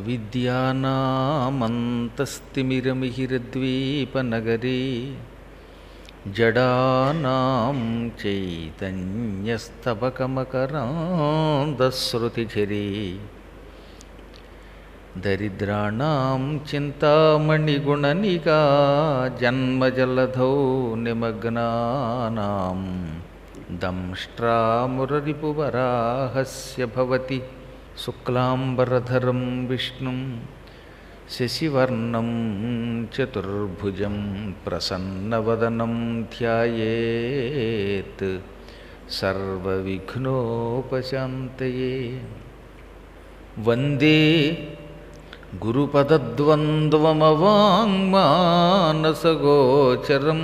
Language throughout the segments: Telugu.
అవిద్యానామంతస్తిమిరమిహిరద్వీపనగరే జడానాం చైతన్యస్తబకమకరాంధశ్రుతిఝరే దరిద్రాణాం చింతామణిగుణనికా జన్మజలధౌ నిమగ్నానాం దంష్ట్రామురరిపువరాహస్య భవతి శుక్లాంబరధరం విష్ణుం శశివర్ణం చతుర్భుజం ప్రసన్నవదనం ధ్యాయేత్ సర్వవిఘ్నోపశాంతయే. వందే గురుపదద్వంద్వమవాङ्మానసగోచరం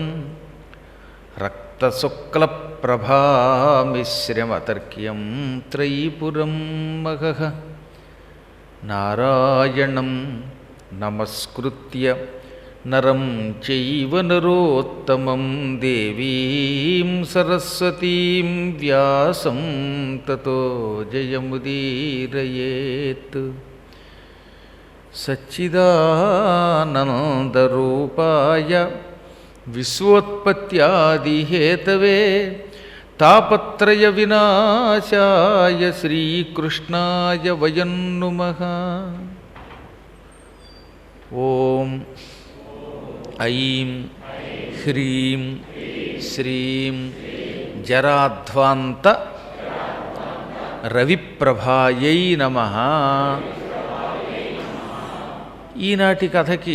రక్తశుక్లప్రభామిశ్రమతర్క్యం త్రైపురం మహః. నారాయణం నమస్కృత్య నరం చైవ నరోత్తమం దేవీం సరస్వతీం వ్యాసం తతో జయముదీరయేత్. సచ్చిదానందరూపాయ విశ్వోత్పత్యాదిహేతవే తాపత్రయ వినాశాయ శ్రీకృష్ణాయ వయం నుమః. ఓం ఐం హ్రీం శ్రీం జరాధ్వాంత రవిప్రభాయై నమః. ఈనాటి కథకి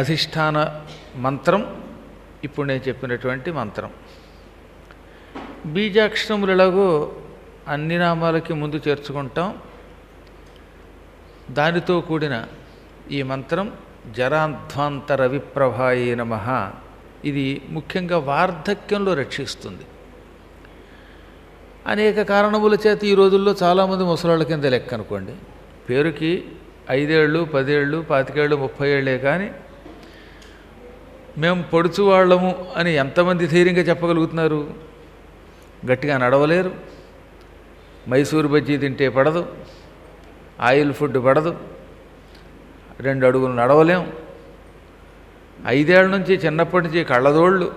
అధిష్టాన మంత్రం ఇప్పుడు నేను చెప్పినటువంటి మంత్రం. బీజాక్షరములు ఎలాగో అన్ని నామాలకి ముందు చేర్చుకుంటాం. దానితో కూడిన ఈ మంత్రం జరాధ్వాంత రవిప్రభాయే నమః. ఇది ముఖ్యంగా వార్ధక్యంలో రక్షిస్తుంది. అనేక కారణముల చేత ఈ రోజుల్లో చాలామంది ముసలాళ్ళ కింద లెక్క అనుకోండి. పేరుకి 5 ఏళ్ళు 10 ఏళ్ళు 25 ఏళ్ళు 30 ఏళ్ళే కానీ మేము పొడుచువాళ్ళము అని ఎంతమంది ధైర్యంగా చెప్పగలుగుతున్నారు? గట్టిగా నడవలేరు, మైసూరు బజ్జీ తింటే పడదు, ఆయిల్ ఫుడ్ పడదు, 2 అడుగులు నడవలేం. 5 ఏళ్ల నుంచి చిన్నప్పటి నుంచి కళ్ళదోళ్ళు,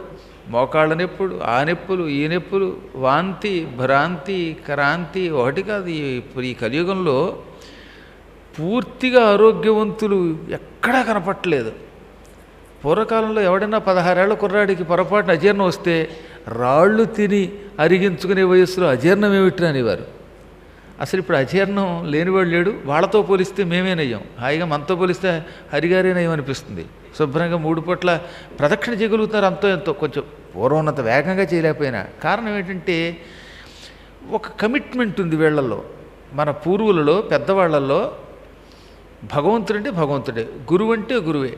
మోకాళ్ళ నొప్పులు, ఆ నొప్పులు, ఈ నొప్పులు, వాంతి, భ్రాంతి, క్రాంతి ఒకటి కాదు. ఈ కలియుగంలో పూర్తిగా ఆరోగ్యవంతులు ఎక్కడా కనపట్టలేదు. పూర్వకాలంలో ఎవడైనా 16 ఏళ్ల కుర్రాడికి పొరపాటున అజీర్ణం వస్తే రాళ్ళు తిని అరిగించుకునే వయస్సులో అజీర్ణం ఏమిటి అనేవారు. అసలు ఇప్పుడు అజీర్ణం లేనివాడు లేడు. వాళ్ళతో పోలిస్తే మేమేనయ్యాం. హాయిగా మనతో పోలిస్తే హరిగారేనయ్యం అనిపిస్తుంది. శుభ్రంగా 3 పూట్ల ప్రదక్షిణ చేయగలుగుతారు. అంతో ఎంతో కొంచెం పూర్వోన్నత వేగంగా చేయలేకపోయినా కారణం ఏంటంటే ఒక కమిట్మెంట్ ఉంది వీళ్లలో. మన పూర్వులలో పెద్దవాళ్లలో భగవంతుడు అంటే భగవంతుడే, గురువు అంటే గురువే.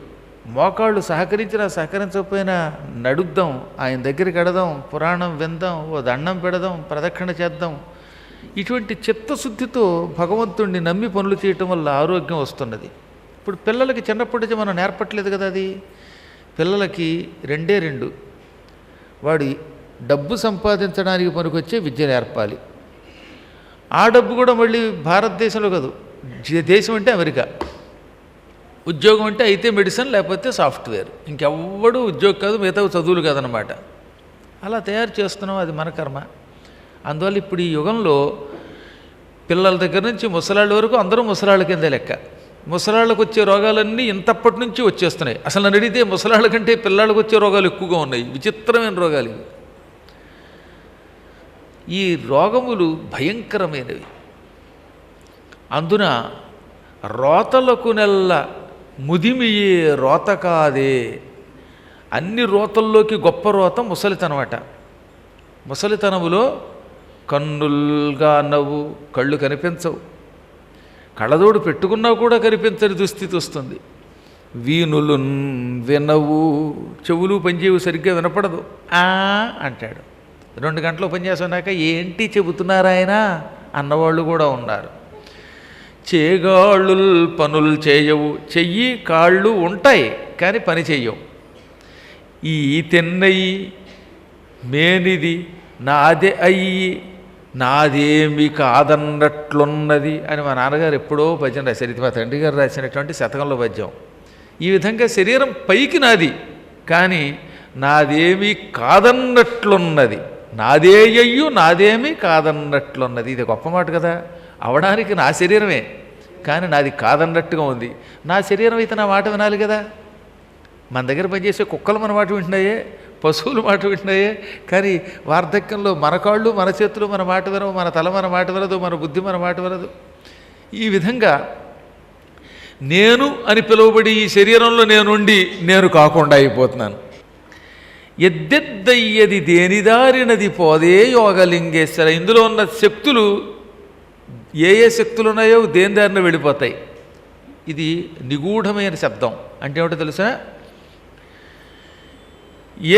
మోకాళ్ళు సహకరించినా సహకరించకపోయినా నడుద్దాం, ఆయన దగ్గరికి ఎడదాం, పురాణం విందాం, ఓ దండం పెడదాం, ప్రదక్షిణ చేద్దాం. ఇటువంటి చిత్తశుద్ధితో భగవంతుడిని నమ్మి పనులు చేయటం వల్ల ఆరోగ్యం వస్తున్నది. ఇప్పుడు పిల్లలకి చిన్నప్పటి నుంచి మనం నేర్పట్లేదు కదా. అది పిల్లలకి 2 వాడి డబ్బు సంపాదించడానికి పనికొచ్చే విద్య నేర్పాలి. ఆ డబ్బు కూడా మళ్ళీ భారతదేశంలో కాదు, దేశం అంటే అమెరికా. ఉద్యోగం అంటే అయితే మెడిసిన్ లేకపోతే సాఫ్ట్వేర్, ఇంకెవ్వడూ ఉద్యోగం కాదు, మిగతా చదువులు కాదనమాట. అలా తయారు చేస్తున్నాం, అది మన కర్మ. అందువల్ల ఇప్పుడు ఈ యుగంలో పిల్లల దగ్గర నుంచి ముసలాళ్ళ వరకు అందరూ ముసలాళ్ళ కింద లెక్క. ముసలాళ్ళకు వచ్చే రోగాలన్నీ ఇంతప్పటి నుంచి వచ్చేస్తున్నాయి. అసలు నన్ను అడిగితే ముసలాళ్ళ కంటే పిల్లలకు వచ్చే రోగాలు ఎక్కువగా ఉన్నాయి. విచిత్రమైన రోగాలు ఇవి. ఈ రోగములు భయంకరమైనవి. అందున రోతలకు నెల్ల ముదిమియే రోత కాదే. అన్ని రోతల్లోకి గొప్ప రోత ముసలితనమట. ముసలితనములో కన్నుల్గా నవ్వు, కళ్ళు కనిపించవు, కళ్ళదోడు పెట్టుకున్నా కూడా కనిపించని దుస్థితి వస్తుంది. వీణులు వినవు, చెవులు పనిచేయవు, సరిగ్గా వినపడదు. అంటాడు. 2 గంటలు పనిచేస్తున్నాక ఏంటి చెబుతున్నారాయన అన్నవాళ్ళు కూడా ఉన్నారు. చేగాళ్ళు పనులు చేయవు, చెయ్యి కాళ్ళు ఉంటాయి కానీ పని చెయ్యవు. ఈ తెన్నయి మేనిది నాదే అయ్యి నాదేమి కాదన్నట్లున్నది అని మా నాన్నగారు ఎప్పుడో పద్యం రాశారు. ఇది మా తండ్రి గారు రాసినటువంటి శతకంలో పద్యం. ఈ విధంగా శరీరం పైకి నాది, కానీ నాదేమీ కాదన్నట్లున్నది, నాదేయ్యు నాదేమీ కాదన్నట్లున్నది. ఇది గొప్ప మాట కదా. అవడానికి నా శరీరమే, కానీ నాది కాదన్నట్టుగా ఉంది. నా శరీరం అయితే నా మాట వినాలి కదా. మన దగ్గర పనిచేసే కుక్కలు మన మాట వింటున్నాయే, పశువులు మాట వింటున్నాయే, కానీ వార్ధక్యంలో మన కాళ్ళు మన చేతులు మన మాట వినవు, మన తల మన మాట వినదు, మన బుద్ధి మన మాట వినదు. ఈ విధంగా నేను అని పిలువబడి ఈ శరీరంలో నేనుండి నేను కాకుండా అయిపోతున్నాను. ఎద్దెద్దయ్యది దేనిదారినది పోదే యోగలింగేశ్వర. ఇందులో ఉన్న శక్తులు ఏ ఏ శక్తులు ఉన్నాయో దేని దారిన వెళ్ళిపోతాయి. ఇది నిగూఢమైన శబ్దం. అంటే ఏమిటో తెలుసా?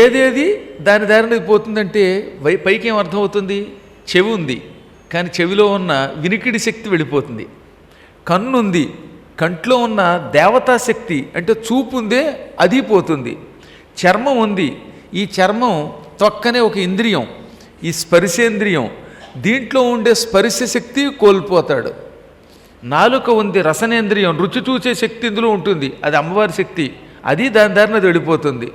ఏదేది దాని దారిన పోతుందంటే పైకి ఏం అర్థమవుతుంది? చెవి ఉంది, కానీ చెవిలో ఉన్న వినికిడి శక్తి వెళ్ళిపోతుంది. కన్ను ఉంది, కంట్లో ఉన్న దేవతా శక్తి అంటే చూపు ఉందే అది పోతుంది. చర్మం ఉంది, ఈ చర్మం తొక్కనే ఒక ఇంద్రియం, ఈ స్పర్శేంద్రియం, దీంట్లో ఉండే స్పర్శ శక్తి కోల్పోతాడు. నాలుక ఉంది, రసనేంద్రియం, రుచి చూసే శక్తి ఇందులో ఉంటుంది, అది అమ్మవారి శక్తి, అది దాని దారిన వెళ్ళిపోతుంది.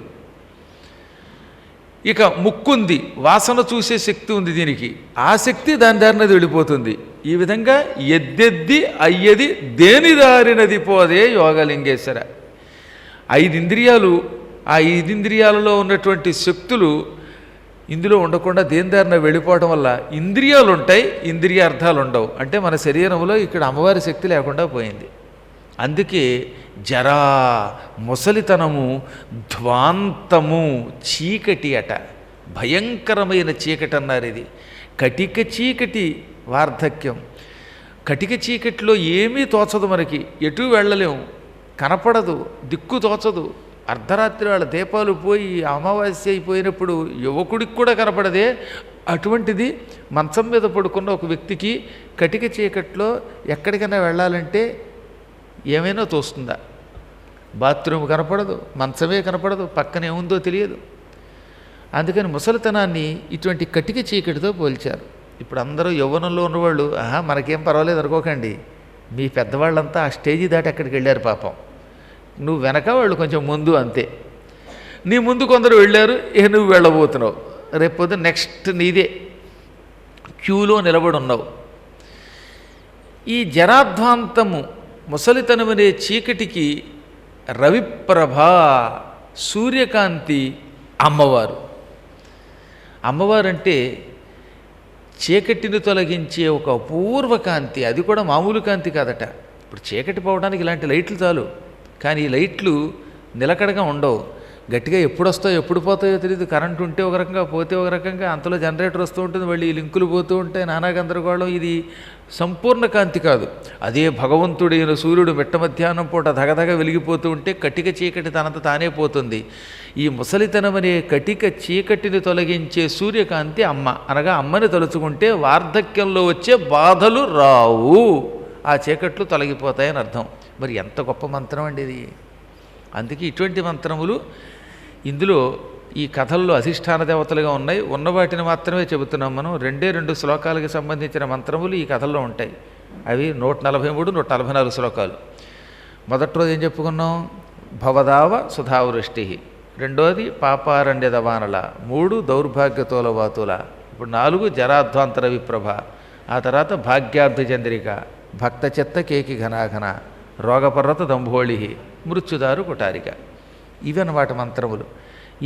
ఇక ముక్కుంది, వాసన చూసే శక్తి ఉంది దీనికి, ఆ శక్తి దాని దారినది వెళ్ళిపోతుంది. ఈ విధంగా ఎద్దెద్ది అయ్యది దేని దారినది పోదే యోగలింగేశ్వర. 5 ఇంద్రియాలు, ఆ 5 ఇంద్రియాలలో ఉన్నటువంటి శక్తులు ఇందులో ఉండకుండా దేని దారిన వెళ్ళిపోవడం వల్ల ఇంద్రియాలు ఉంటాయి, ఇంద్రియార్థాలు ఉండవు. అంటే మన శరీరంలో ఇక్కడ అమ్మవారి శక్తి లేకుండా పోయింది. అందుకే జరా, ముసలితనము, ధ్వాంతము, చీకటి అట, భయంకరమైన చీకటి అన్నారు. ఇది కటిక చీకటి వార్ధక్యం. కటిక చీకటిలో ఏమీ తోచదు, మనకి ఎటు వెళ్ళలేము, కనపడదు, దిక్కు తోచదు. అర్ధరాత్రి వాళ్ళ దీపాలు పోయి అమావాస్య అయిపోయినప్పుడు యువకుడికి కూడా కనపడదే. అటువంటిది మంచం మీద పడుకున్న ఒక వ్యక్తికి కటిక చీకట్లో ఎక్కడికైనా వెళ్ళాలంటే ఏమైనా తోస్తుందా? బాత్రూమ్ కనపడదు, మంచమే కనపడదు, పక్కన ఏముందో తెలియదు. అందుకని ముసలితనాన్ని ఇటువంటి కటిక చీకటితో పోల్చారు. ఇప్పుడు అందరూ యవ్వనంలో ఉన్నవాళ్ళు మనకేం పర్వాలేదు అనుకోకండి, మీ పెద్దవాళ్ళంతా ఆ స్టేజీ దాటి అక్కడికి వెళ్ళారు పాపం. నువ్వు వెనక, వాళ్ళు కొంచెం ముందు, అంతే. నీ ముందు కొందరు వెళ్ళారు, నువ్వు వెళ్ళబోతున్నావు. రేపొద్దు నెక్స్ట్ నీదే క్యూలో నిలబడి ఉన్నావు. ఈ జరాధ్వాంతము, ముసలితనమనే చీకటికి రవిప్రభ, సూర్యకాంతి అమ్మవారు. అమ్మవారంటే చీకటిని తొలగించే ఒక అపూర్వ కాంతి. అది కూడా మామూలు కాంతి కాదట. ఇప్పుడు చీకటి పోవడానికి ఇలాంటి లైట్లు చాలు, కానీ ఈ లైట్లు నిలకడగా ఉండవు. గట్టిగా ఎప్పుడు వస్తాయో ఎప్పుడు పోతాయో తెలియదు. కరెంటు ఉంటే ఒక రకంగా, పోతే ఒక రకంగా, అంతలో జనరేటర్ వస్తూ ఉంటుంది, మళ్ళీ ఈ లింకులు పోతూ ఉంటాయి, నానా గందరగోళం. ఇది సంపూర్ణ కాంతి కాదు. అదే భగవంతుడైన సూర్యుడు మిట్ట మధ్యాహ్నం పూట ధగధగ వెలిగిపోతూ ఉంటే కటిక చీకటి తనంత తానే పోతుంది. ఈ ముసలితనమనే కటిక చీకటిని తొలగించే సూర్యకాంతి అమ్మ. అనగా అమ్మని తలుచుకుంటే వార్ధక్యంలో వచ్చే బాధలు రావు, ఆ చీకట్లు తొలగిపోతాయని అర్థం. మరి ఎంత గొప్ప మంత్రం అండి ఇది. అందుకే ఇటువంటి మంత్రములు ఇందులో ఈ కథల్లో అధిష్టాన దేవతలుగా ఉన్నాయి. ఉన్న వాటిని మాత్రమే చెబుతున్నాం మనం. 2 శ్లోకాలకు సంబంధించిన మంత్రములు ఈ కథల్లో ఉంటాయి. అవి 143, 144 శ్లోకాలు. మొదటి రోజు ఏం చెప్పుకున్నాం? భవదావ సుధావృష్టి, రెండోది పాపారణ్యదవానల, 3 దౌర్భాగ్యతోల వాతుల, ఇప్పుడు 4 జరాధ్వాంతర విప్రభ, ఆ తర్వాత భాగ్యార్థ చంద్రిక, భక్త చెత్త కేకి ఘనాఘన, రోగపర్వత దంభోళి, మృత్యుదారు కుటారిక. ఇవన్నమాట మంత్రములు.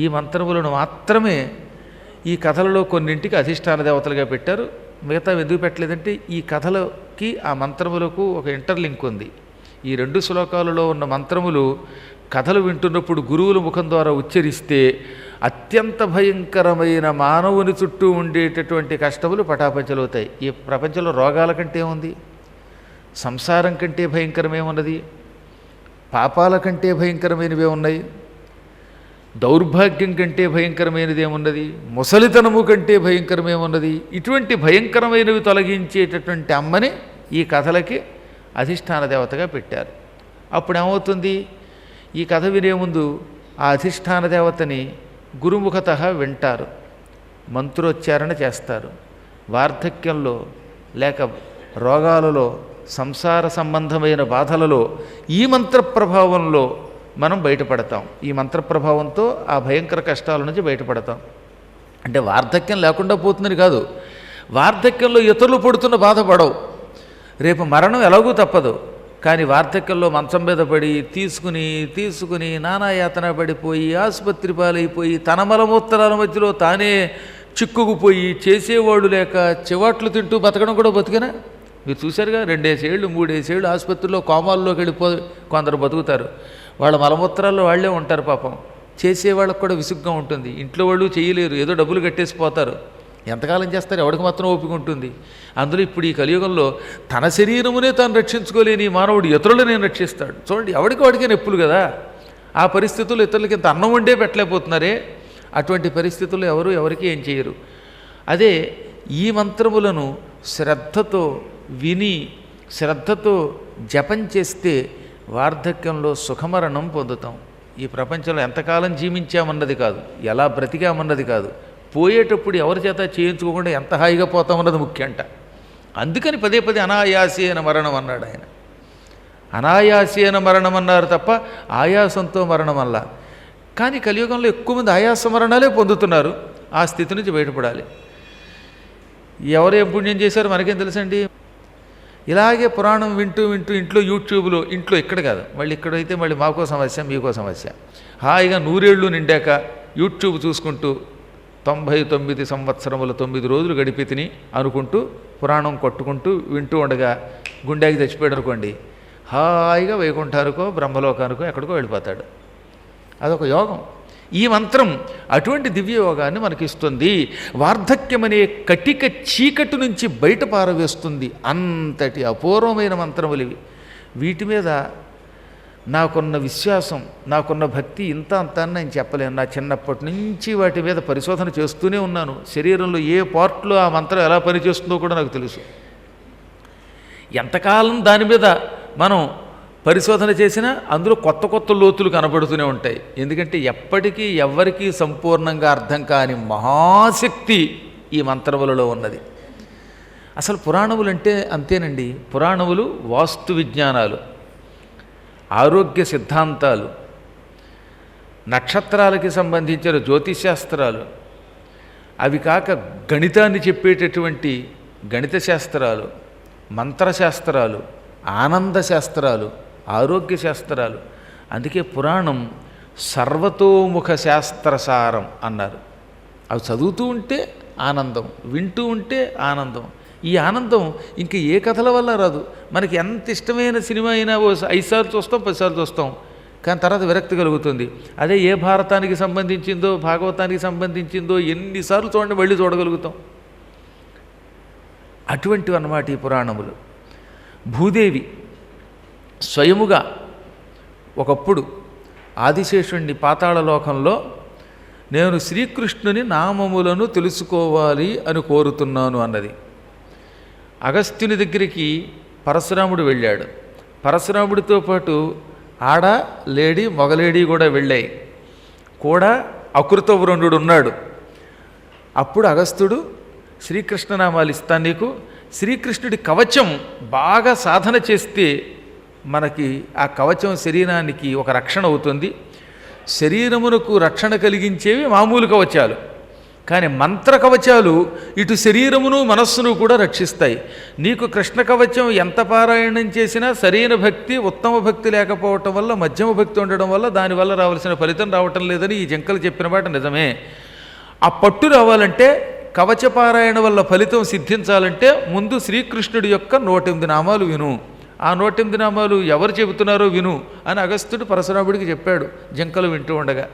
ఈ మంత్రములను మాత్రమే ఈ కథలలో కొన్నింటికి అధిష్టాన దేవతలుగా పెట్టారు. మిగతా ఎందుకు పెట్టలేదంటే ఈ కథలకి ఆ మంత్రములకు ఒక ఇంటర్లింక్ ఉంది. ఈ 2 శ్లోకాలలో ఉన్న మంత్రములు కథలు వింటున్నప్పుడు గురువుల ముఖం ద్వారా ఉచ్చరిస్తే అత్యంత భయంకరమైన మానవుని చుట్టూ ఉండేటటువంటి కష్టములు పటాపంచలవుతాయి. ఈ ప్రపంచంలో రోగాల కంటే ఏముంది? సంసారం కంటే భయంకరమేమున్నది? పాపాల కంటే భయంకరమైనవే ఉన్నాయి. దౌర్భాగ్యం కంటే భయంకరమైనది ఏమున్నది? ముసలితనము కంటే భయంకరమేమున్నది? ఇటువంటి భయంకరమైనవి తొలగించేటటువంటి అమ్మని ఈ కథలకి అధిష్టాన దేవతగా పెట్టారు. అప్పుడు ఏమవుతుంది? ఈ కథ వినే ముందు ఆ అధిష్టాన దేవతని గురుముఖత వింటారు, మంత్రోచ్చారణ చేస్తారు. వార్ధక్యంలో లేక రోగాలలో, సంసార సంబంధమైన బాధలలో ఈ మంత్ర ప్రభావంలో మనం బయటపడతాం. ఈ మంత్ర ప్రభావంతో ఆ భయంకర కష్టాల నుంచి బయటపడతాం. అంటే వార్ధక్యం లేకుండా పోతుందని కాదు, వార్ధక్యంలో ఇతరులు పడుతున్న బాధపడవు. రేపు మరణం ఎలాగూ తప్పదు. కానీ వార్ధక్యంలో మంచం మీద పడి తీసుకుని నానాయాతన పడిపోయి ఆసుపత్రి పాలైపోయి తన మలమూత్రాల మధ్యలో తానే చిక్కుకుపోయి చేసేవాళ్ళు లేక చివాట్లు తింటూ బతకడం కూడా బతికినా మీరు చూశారుగా. 2 ఏళ్ళు 3 ఏళ్ళు ఆసుపత్రిలో కోమాల్లోకి కొందరు బతుకుతారు. వాళ్ళ మలమూత్రాల్లో వాళ్ళే ఉంటారు పాపం. చేసేవాళ్ళకు కూడా విసుగ్గా ఉంటుంది. ఇంట్లో వాళ్ళు చేయలేరు, ఏదో డబ్బులు కట్టేసిపోతారు. ఎంతకాలం చేస్తారు? ఎవరికి మాత్రం ఓపిక ఉంటుంది. అందులో ఇప్పుడు ఈ కలియుగంలో తన శరీరమునే తాను రక్షించుకోలేని మానవుడు ఇతరులనే రక్షిస్తాడు. చూడండి, వాడికే నొప్పులు కదా. ఆ పరిస్థితుల్లో ఇతరులకి ఇంత అన్నం వండే పెట్టలేకపోతున్నారే. అటువంటి పరిస్థితుల్లో ఎవరికి ఏం చేయరు. అదే ఈ మంత్రములను శ్రద్ధతో విని శ్రద్ధతో జపం చేస్తే వార్ధక్యంలో సుఖమరణం పొందుతాం. ఈ ప్రపంచంలో ఎంతకాలం జీవించామన్నది కాదు, ఎలా బ్రతికామన్నది కాదు, పోయేటప్పుడు ఎవరి చేత చేయించుకోకుండా ఎంత హాయిగా పోతామన్నది ముఖ్యంట. అందుకని పదే అనాయాసేన మరణం అన్నాడు ఆయన. అనాయాసేన మరణం అన్నారు తప్ప ఆయాసంతో మరణం అల్ల. కానీ కలియుగంలో ఎక్కువ మంది ఆయాస మరణాలే పొందుతున్నారు. ఆ స్థితి నుంచి బయటపడాలి. ఎవరేం పుణ్యం చేశారో మనకేం తెలుసండి. ఇలాగే పురాణం వింటూ ఇంట్లో యూట్యూబ్లో, ఇంట్లో ఇక్కడ కాదు, మళ్ళీ ఇక్కడైతే మళ్ళీ మాకో సమస్య మీకో సమస్య. హాయిగా 100 ఏళ్ళు నిండాక యూట్యూబ్ చూసుకుంటూ 99 సంవత్సరముల 9 రోజులు గడిపి తిని అనుకుంటూ పురాణం కొట్టుకుంటూ వింటూ ఉండగా గుండెకి తెచ్చిపోయాడు అనుకోండి, హాయిగా వైకుంఠానికో బ్రహ్మలోకానికో ఎక్కడికో వెళ్ళిపోతాడు. అదొక యోగం. ఈ మంత్రం అటువంటి దివ్య యోగాన్ని మనకిస్తుంది. వార్ధక్యమనే కటిక చీకటి నుంచి బయట పారవేస్తుంది. అంతటి అపూర్వమైన మంత్రములు ఇవి. వీటి మీద నాకున్న విశ్వాసం, నాకున్న భక్తి ఇంత అంత అని నేను చెప్పలేను. నా చిన్నప్పటి నుంచి వాటి మీద పరిశోధన చేస్తూనే ఉన్నాను. శరీరంలో ఏ పార్ట్లో ఆ మంత్రం ఎలా పనిచేస్తుందో కూడా నాకు తెలుసు. ఎంతకాలం దాని మీద మనం పరిశోధన చేసినా అందులో కొత్త లోతులు కనబడుతూనే ఉంటాయి. ఎందుకంటే ఎప్పటికీ ఎవ్వరికీ సంపూర్ణంగా అర్థం కాని మహాశక్తి ఈ మంత్రములలో ఉన్నది. అసలు పురాణములు అంటే అంతేనండి. పురాణములు వాస్తు విజ్ఞానాలు, ఆరోగ్య సిద్ధాంతాలు, నక్షత్రాలకి సంబంధించిన జ్యోతిశాస్త్రాలు, అవి కాక గణితాన్ని చెప్పేటటువంటి గణిత శాస్త్రాలు, మంత్రశాస్త్రాలు, ఆనంద శాస్త్రాలు, ఆరోగ్య శాస్త్రాలు. అందుకే పురాణం సర్వతోముఖ శాస్త్రసారం అన్నారు. అవి చదువుతూ ఉంటే ఆనందం, వింటూ ఉంటే ఆనందం. ఈ ఆనందం ఇంక ఏ కథల వల్ల రాదు. మనకి ఎంత ఇష్టమైన సినిమా అయినా 5 సార్లు చూస్తాం, 10 సార్లు చూస్తాం, కానీ తర్వాత విరక్తి కలుగుతుంది. అదే ఏ భారతానికి సంబంధించిందో భాగవతానికి సంబంధించిందో ఎన్నిసార్లు చూడండి మళ్ళీ చూడగలుగుతాం. అటువంటివి అన్నమాట ఈ పురాణములు. భూదేవి స్వయముగా ఒకప్పుడు ఆదిశేషుణ్ణి పాతాళలోకంలో నేను శ్రీకృష్ణుని నామములను తెలుసుకోవాలి అని కోరుతున్నాను అన్నది. అగస్త్యుని దగ్గరికి పరశురాముడు వెళ్ళాడు. పరశురాముడితో పాటు లేడీ మగలేడీ కూడా వెళ్ళాయి. కూడా అకృతవృణుడు ఉన్నాడు. అప్పుడు అగస్త్యుడు శ్రీకృష్ణనామాలు ఇస్తాను నీకు, శ్రీకృష్ణుడి కవచం బాగా సాధన చేస్తే మనకి ఆ కవచం శరీరానికి ఒక రక్షణ అవుతుంది. శరీరమునకు రక్షణ కలిగించేవి మామూలు కవచాలు, కానీ మంత్ర కవచాలు ఇటు శరీరమును మనస్సును కూడా రక్షిస్తాయి. నీకు కృష్ణ కవచం ఎంత పారాయణం చేసినా సరైన భక్తి, ఉత్తమ భక్తి లేకపోవటం వల్ల, మధ్యమ భక్తి ఉండడం వల్ల దానివల్ల రావాల్సిన ఫలితం రావటం లేదని ఈ జంకలు చెప్పిన మాట నిజమే. ఆ పట్టు రావాలంటే, కవచపారాయణ వల్ల ఫలితం సిద్ధించాలంటే ముందు శ్రీకృష్ణుడి యొక్క 108 నామాలు విను. ఆ 108 నామాలు ఎవరు చెబుతున్నారో విను అని అగస్త్యుడు పరశురాముడికి చెప్పాడు జంకలు వింటూ ఉండగా.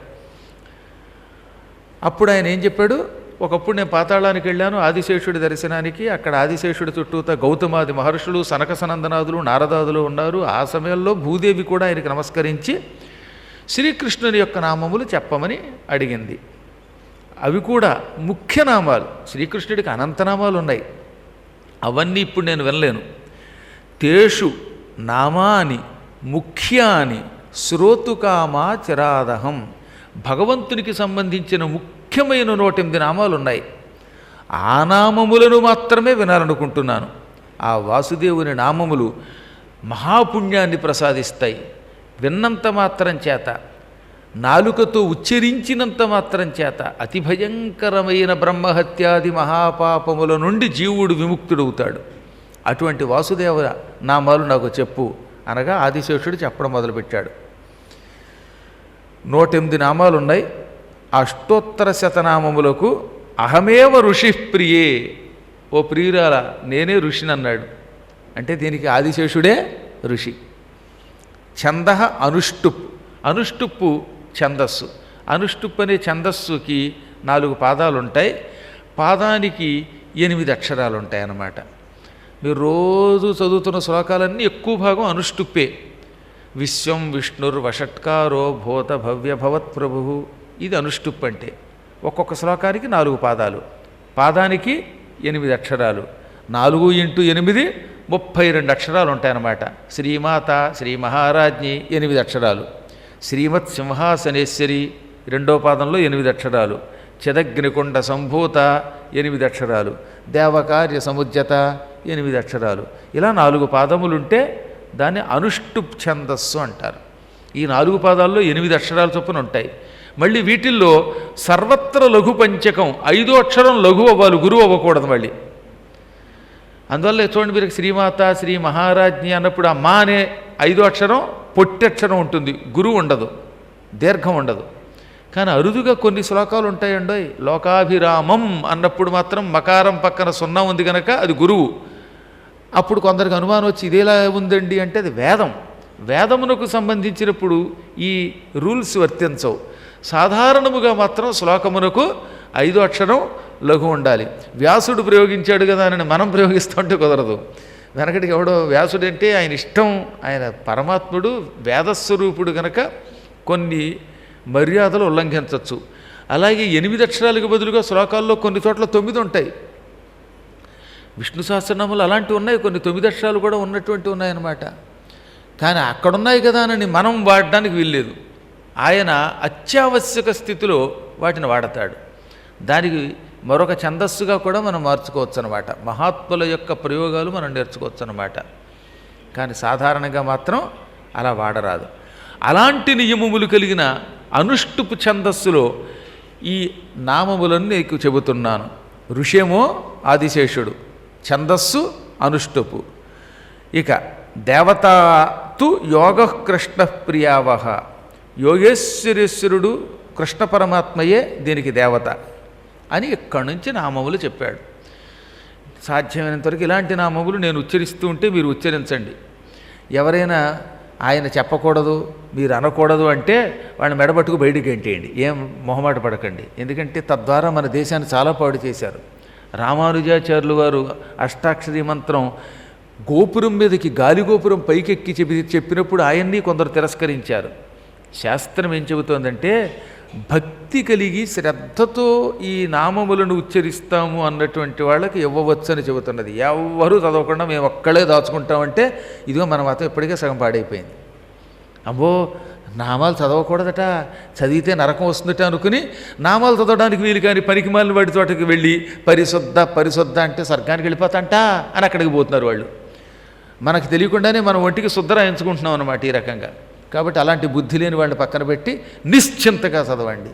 అప్పుడు ఆయన ఏం చెప్పాడు, ఒకప్పుడు నేను పాతాళానికి వెళ్ళాను ఆదిశేషుడి దర్శనానికి. అక్కడ ఆదిశేషుడి చుట్టూతా గౌతమాది మహర్షులు, సనక సనందనాదులు, నారదాదులు ఉన్నారు. ఆ సమయంలో భూదేవి కూడా ఆయనకి నమస్కరించి శ్రీకృష్ణుని యొక్క నామములు చెప్పమని అడిగింది. అవి కూడా ముఖ్య నామాలు. శ్రీకృష్ణుడికి అనంతనామాలు ఉన్నాయి, అవన్నీ ఇప్పుడు నేను వినలేను. తేషు నామాని ముఖ్యాని శ్రోతుకామా చిరాదహం. భగవంతునికి సంబంధించిన ముఖ్యమైన 108 నామాలు ఉన్నాయి. ఆ నామములను మాత్రమే వినాలనుకుంటున్నాను. ఆ వాసుదేవుని నామములు మహాపుణ్యాన్ని ప్రసాదిస్తాయి. విన్నంత మాత్రం చేత, నాలుకతో ఉచ్చరించినంత మాత్రం చేత అతి భయంకరమైన బ్రహ్మహత్యాది మహాపాపముల నుండి జీవుడు విముక్తుడవుతాడు. అటువంటి వాసుదేవ నామాలు నాకు చెప్పు అనగా ఆదిశేషుడు చెప్పడం మొదలుపెట్టాడు. 108 నామాలు ఉన్నాయి. అష్టోత్తర శతనామములకు అహమేవ ఋషి ప్రియే, ఓ ప్రియురాల నేనే ఋషిని అన్నాడు. అంటే దీనికి ఆదిశేషుడే ఋషి. ఛంద అనుష్టుప్, అనుష్టుప్పు ఛందస్సు. అనుష్టుప్ అనే ఛందస్సుకి 4 పాదాలు ఉంటాయి. పాదానికి 8 అక్షరాలు ఉంటాయి అన్నమాట. మీరు రోజు చదువుతున్న శ్లోకాలన్నీ ఎక్కువ భాగం అనుష్టుప్పే. విశ్వం విష్ణుర్వషట్కారో భూత భవ్య భవత్ ప్రభు, ఇది అనుష్టుప్ అంటే. ఒక్కొక్క శ్లోకానికి 4 పాదాలు, పాదానికి 8 అక్షరాలు, 4 × 8 32 అక్షరాలు ఉంటాయన్నమాట. శ్రీమాత శ్రీ మహారాజ్ఞి 8 అక్షరాలు, శ్రీమత్ సింహాసనేశ్వరి 2వ పాదంలో 8 అక్షరాలు, చిదగ్నికుండ సంభూత 8 అక్షరాలు, దేవకార్య సముజ్జత 8 అక్షరాలు. ఇలా 4 పాదములుంటే దాన్ని అనుష్టుప్ ఛందస్సు అంటారు. ఈ 4 పాదాల్లో 8 అక్షరాల చొప్పున ఉంటాయి. మళ్ళీ వీటిల్లో సర్వత్ర లఘు పంచకం, 5వ అక్షరం లఘు అవ్వాలి, గురువు అవ్వకూడదు మళ్ళీ. అందువల్ల చూడండి, మీరు శ్రీమాత శ్రీ మహారాజ్ఞి అన్నప్పుడు ఆ మా అనే 5వ అక్షరం పొట్టి అక్షరం ఉంటుంది, గురువు ఉండదు, దీర్ఘం ఉండదు. కానీ అరుదుగా కొన్ని శ్లోకాలు ఉంటాయండి. లోకాభిరామం అన్నప్పుడు మాత్రం మకారం పక్కన 0 ఉంది కనుక అది గురువు. అప్పుడు కొందరికి అనుమానం వచ్చి ఇదేలా ఉందండి అంటే అది వేదం. వేదమునకు సంబంధించినప్పుడు ఈ రూల్స్ వర్తించవు. సాధారణముగా మాత్రం శ్లోకమునకు 5వ అక్షరం లఘు ఉండాలి. వ్యాసుడు ప్రయోగించాడు కదా అని మనం ప్రయోగిస్తుంటే కుదరదు. వెనకటికి ఎవడో వ్యాసుడు అంటే ఆయన ఇష్టం, ఆయన పరమాత్ముడు వేదస్వరూపుడు కనుక కొన్ని మర్యాదలు ఉల్లంఘించవచ్చు. అలాగే 8 అక్షరాలకు బదులుగా శ్లోకాల్లో కొన్ని చోట్ల 9 ఉంటాయి. విష్ణు సహస్రనామాలు అలాంటివి ఉన్నాయి, కొన్ని 9 అక్షరాలు కూడా ఉన్నటువంటి ఉన్నాయన్నమాట. కానీ అక్కడున్నాయి కదా అని మనం వాడడానికి వీల్లేదు. ఆయన అత్యావశ్యక స్థితిలో వాటిని వాడతాడు. దానికి మరొక ఛందస్సుగా కూడా మనం మార్చుకోవచ్చు అన్నమాట. మహాత్ముల యొక్క ప్రయోగాలు మనం నేర్చుకోవచ్చు అన్నమాట. కానీ సాధారణంగా మాత్రం అలా వాడరాదు. అలాంటి నియమములు కలిగిన అనుష్టుపు ఛందస్సులో ఈ నామములను నీకు చెబుతున్నాను. ఋషేమో ఆదిశేషుడు, ఛందస్సు అనుష్టుపు. ఇక దేవతాతు యోగ కృష్ణ ప్రియావహ, యోగేశ్వరేశ్వరుడు కృష్ణ పరమాత్మయే దీనికి దేవత అని ఇక్కడి నుంచి నామములు చెప్పాడు. సాధ్యమైనంతవరకు ఇలాంటి నామములు నేను ఉచ్చరిస్తూ ఉంటే మీరు ఉచ్చరించండి. ఎవరైనా ఆయన చెప్పకూడదు మీరు అనకూడదు అంటే వాళ్ళని మెడబట్టుకు బయటికి గెంటేయండి, ఏం మొహమాట పడకండి. ఎందుకంటే తద్వారా మన దేశాన్ని చాలా పాడు చేశారు. రామానుజాచార్యులు వారు అష్టాక్షరీ మంత్రం గోపురం మీదకి, గాలి గోపురం పైకెక్కి చెప్పినప్పుడు ఆయన్ని కొందరు తిరస్కరించారు. శాస్త్రం ఏం చెబుతోందంటే భక్తి కలిగి శ్రద్ధతో ఈ నామములను ఉచ్చరిస్తాము అన్నటువంటి వాళ్ళకి ఇవ్వవచ్చని చెబుతున్నది. ఎవరు చదవకుండా మేము ఒక్కడే దాచుకుంటామంటే ఇదిగో మన మతం ఇప్పటికే సగం పాడైపోయింది. అబ్బో నామాలు చదవకూడదట, చదివితే నరకం వస్తుందట అనుకుని నామాలు చదవడానికి వీలు కానీ పనికిమాలిన వాడి తోటకి వెళ్ళి పరిశుద్ధ అంటే స్వర్గానికి వెళ్ళిపోతాంట అని అక్కడికి పోతున్నారు వాళ్ళు. మనకు తెలియకుండానే మనం ఒంటికి శుద్ధ రాయించుకుంటున్నాం అన్నమాట ఈ రకంగా. కాబట్టి అలాంటి బుద్ధి లేని వాళ్ళని పక్కన పెట్టి నిశ్చింతగా చదవండి.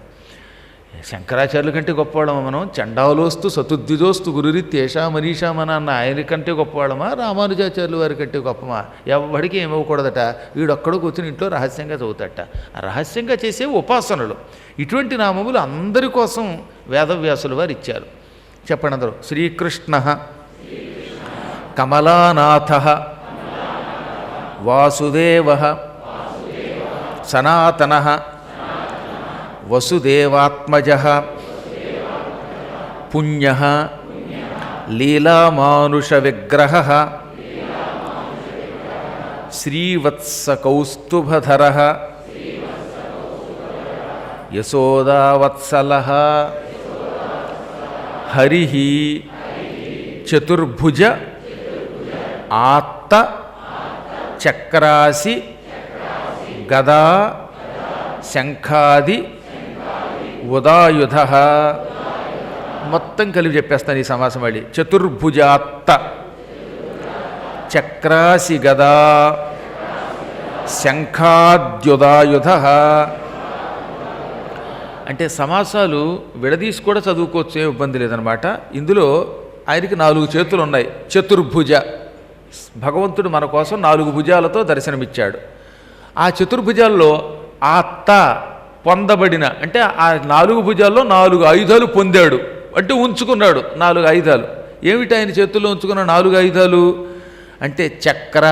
శంకరాచార్యుల కంటే గొప్పవాళ్ళమా మనం? చండాలోస్తు సతుద్విజోస్తు గురురిత్యేషా మనీషామన అన్న ఆయన కంటే గొప్పవాళ్ళమా? రామానుజాచార్యుల వారి కంటే గొప్పమా? ఎవడికి ఏమవ్వకూడదట, వీడొక్కడో కూర్చుని ఇంట్లో రహస్యంగా చదువుతాట. రహస్యంగా చేసే ఉపాసనలు. ఇటువంటి నామములు అందరి కోసం వేదవ్యాసుల వారు ఇచ్చారు. చెప్పండి అందరూ. శ్రీకృష్ణ కమలానాథ వాసుదేవ సనాతన వసుదేవాత్మజ పుణ్య లీలామానుష విగ్రహ శ్రీవత్సకౌస్తుభధర యశోదావత్సల హరి చతుర్భుజ ఆత్త చక్రాసి గదా శంఖాది ఉదాయుధ మొత్తం కలిపి చెప్పేస్తాను ఈ సమాసం మళ్ళీ. చతుర్భుజాత్త చక్రాసి గదా శంఖాద్యుదాయుధ. అంటే సమాసాలు విడదీసి కూడా చదువుకోవచ్చు, ఏ ఇబ్బంది లేదనమాట. ఇందులో ఆయనకి 4 చేతులు ఉన్నాయి. చతుర్భుజ, భగవంతుడు మన కోసం 4 భుజాలతో దర్శనమిచ్చాడు. ఆ చతుర్భుజాల్లో ఆత్త పొందబడిన, అంటే ఆ 4 భుజాల్లో 4 ఆయుధాలు పొందాడు, అంటే ఉంచుకున్నాడు 4 ఆయుధాలు. ఏమిటి ఆయన చేతుల్లో ఉంచుకున్న 4 ఆయుధాలు అంటే చక్ర,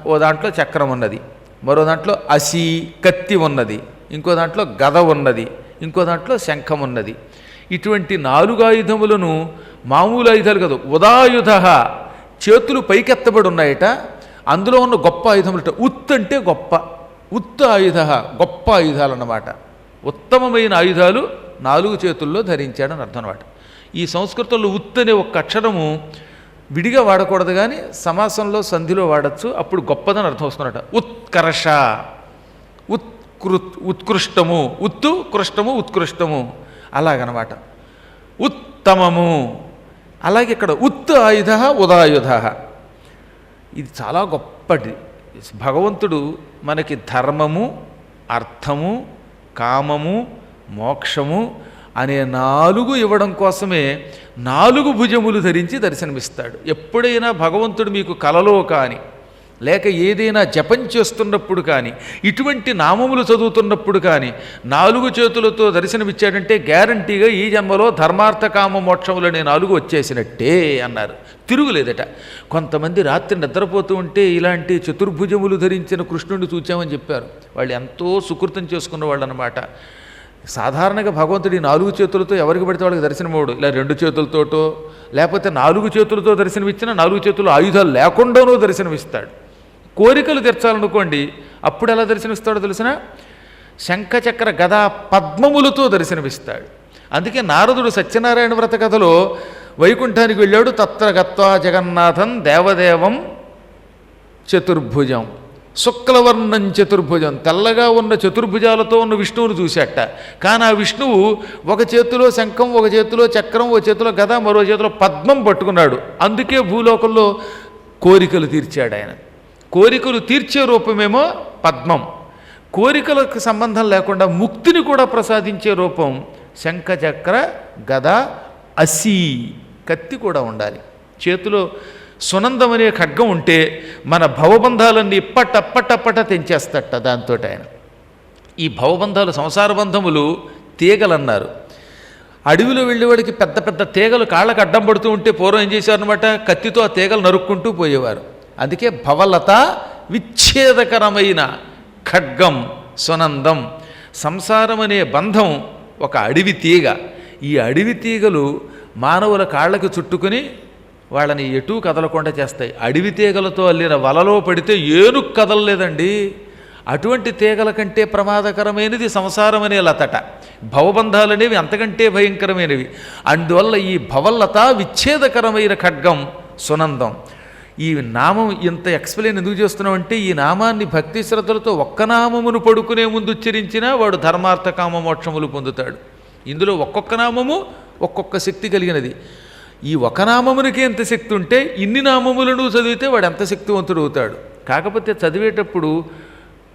ఓ దాంట్లో చక్రం ఉన్నది, మరో దాంట్లో అసి కత్తి ఉన్నది, ఇంకో దాంట్లో గద ఉన్నది, ఇంకో దాంట్లో శంఖం ఉన్నది. ఇటువంటి 4 ఆయుధములను మామూలు ఆయుధాలు కాదు, ఉదాయుధ, చేతులు పైకెత్తబడి ఉన్నాయట. అందులో ఉన్న గొప్ప ఆయుధములట. ఉత్ అంటే గొప్ప, ఉత్ ఆయుధ, గొప్ప ఆయుధాలు అన్నమాట. ఉత్తమమైన ఆయుధాలు 4 చేతుల్లో ధరించాడని అర్థం అన్నమాట. ఈ సంస్కృతంలో ఉత్ అనే ఒక అక్షరము విడిగా వాడకూడదు, కానీ సమాసంలో సంధిలో వాడచ్చు, అప్పుడు గొప్పదని అర్థం వస్తున్నట. ఉత్కర్ష, ఉత్కృష్టము, ఉత్తు కృష్టము ఉత్కృష్టము, అలాగనమాట. ఉత్తమము. అలాగే ఇక్కడ ఉత్ ఆయుధ ఉదాయుధ. ఇది చాలా గొప్పది. భగవంతుడు మనకి ధర్మము, అర్థము, కామము, మోక్షము అనే 4 ఇవ్వడం కోసమే 4 భుజములు ధరించి దర్శనమిస్తాడు. ఎప్పుడైనా భగవంతుడు మీకు కలలో కానీ, లేక ఏదైనా జపం చేస్తున్నప్పుడు కానీ, ఇటువంటి నామములు చదువుతున్నప్పుడు కానీ 4 చేతులతో దర్శనమిచ్చాడంటే గ్యారంటీగా ఈ జన్మలో ధర్మార్థ కామ మోక్షములనే 4 వచ్చేసినట్టే అన్నారు. తిరుగులేదట. కొంతమంది రాత్రి నిద్రపోతూ ఉంటే ఇలాంటి చతుర్భుజములు ధరించిన కృష్ణుడిని చూచామని చెప్పారు. వాళ్ళు ఎంతో సుకృతం చేసుకున్న వాళ్ళు అన్నమాట. సాధారణంగా భగవంతుడి 4 చేతులతో ఎవరికి పడితే వాళ్ళకి దర్శనమవుడు. ఇలా 2 చేతులతోటో, లేకపోతే 4 చేతులతో దర్శనమిచ్చినా 4 చేతులు ఆయుధాలు లేకుండానూ దర్శనమిస్తాడు. కోరికలు తీర్చాలనుకోండి, అప్పుడు ఎలా దర్శనమిస్తాడో తెలిసిన, శంఖచక్ర గదా పద్మములతో దర్శనమిస్తాడు. అందుకే నారదుడు సత్యనారాయణ వ్రత కథలో వైకుంఠానికి వెళ్ళాడు. తత్ర గత్వా జగన్నాథం దేవదేవం చతుర్భుజం, శుక్లవర్ణం చతుర్భుజం, తెల్లగా ఉన్న చతుర్భుజాలతో ఉన్న విష్ణువును చూశాట. కానీ ఆ విష్ణువు ఒక చేతిలో శంఖం, ఒక చేతిలో చక్రం, ఒక చేతిలో గద, మరో చేతిలో పద్మం పట్టుకున్నాడు. అందుకే భూలోకంలో కోరికలు తీర్చాడు ఆయన. కోరికలు తీర్చే రూపమేమో పద్మం, కోరికలకు సంబంధం లేకుండా ముక్తిని కూడా ప్రసాదించే రూపం శంఖచక్ర గద అసి. కత్తి కూడా ఉండాలి. చేతిలో సునందం అనే ఖడ్గం ఉంటే మన భవబంధాలన్నీ పట్టప్పటప్పట తెంచేస్తట దాంతో ఆయన. ఈ భవబంధాలు, సంసార బంధములు తీగలన్నారు. అడవిలో వెళ్ళేవాడికి పెద్ద పెద్ద తీగలు కాళ్ళకు అడ్డం పడుతూ ఉంటే పూర్వం ఏం చేశారనమాట, కత్తితో ఆ తీగలు నరుక్కుంటూ పోయేవారు. అందుకే భవలత విచ్ఛేదకరమైన ఖడ్గం సునందం. సంసారం అనే బంధం ఒక అడవి తీగ. ఈ అడవి తీగలు మానవుల కాళ్ళకు చుట్టుకుని వాళ్ళని ఎటూ కదలకుండా చేస్తాయి. అడవి తీగలతో అల్లిన వలలో పడితే ఏనుగు కదలలేదండి. అటువంటి తీగల కంటే ప్రమాదకరమైనది సంసారం అనే లతట. భవబంధాలనేవి అంతకంటే భయంకరమైనవి. అందువల్ల ఈ భవల్లత విచ్ఛేదకరమైన ఖడ్గం సునందం. ఈ నామం ఇంత ఎక్స్ప్లెయిన్ ఎందుకు చేస్తున్నామంటే, ఈ నామాన్ని భక్తి శ్రద్ధలతో ఒక్క నామమును పడుకునే ముందు ఉచ్చరించినా వాడు ధర్మార్థ కామ మోక్షములు పొందుతాడు. ఇందులో ఒక్కొక్క నామము ఒక్కొక్క శక్తి కలిగినది. ఈ ఒక నామమునికి ఎంత శక్తి ఉంటే ఇన్ని నామములను చదివితే వాడు ఎంత శక్తివంతుడు అవుతాడు. కాకపోతే చదివేటప్పుడు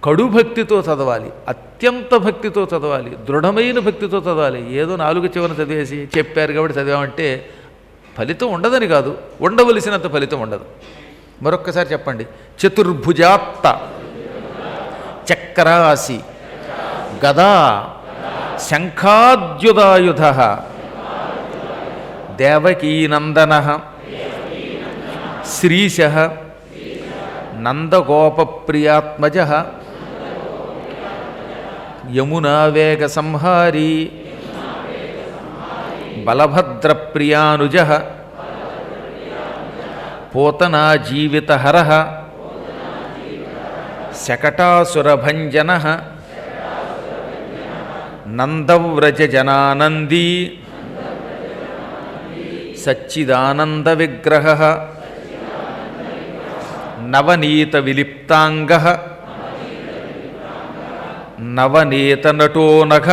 కడు భక్తితో చదవాలి, అత్యంత భక్తితో చదవాలి, దృఢమైన భక్తితో చదవాలి. ఏదో 4 చివరన చదివేసి చెప్పారు కాబట్టి చదివామంటే ఫలితం ఉండదని కాదు, ఉండవలసినంత ఫలితం ఉండదు. మరొక్కసారి చెప్పండి. చతుర్భుజాత్త చక్రాసి గదా శంఖాద్యుదాయుధ దేవకీనందన శ్రీశ నందగోపప్రియాత్మజ యమునావేగ సంహారీ బలభద్రప్రియానుజ పోతనా జీవితహర శకటాసురభంజన నందవ్రజజనానందీ సచ్చిదానంద విగ్రహ నవనీత విలిప్తాంగ నవనీత నటో నఘ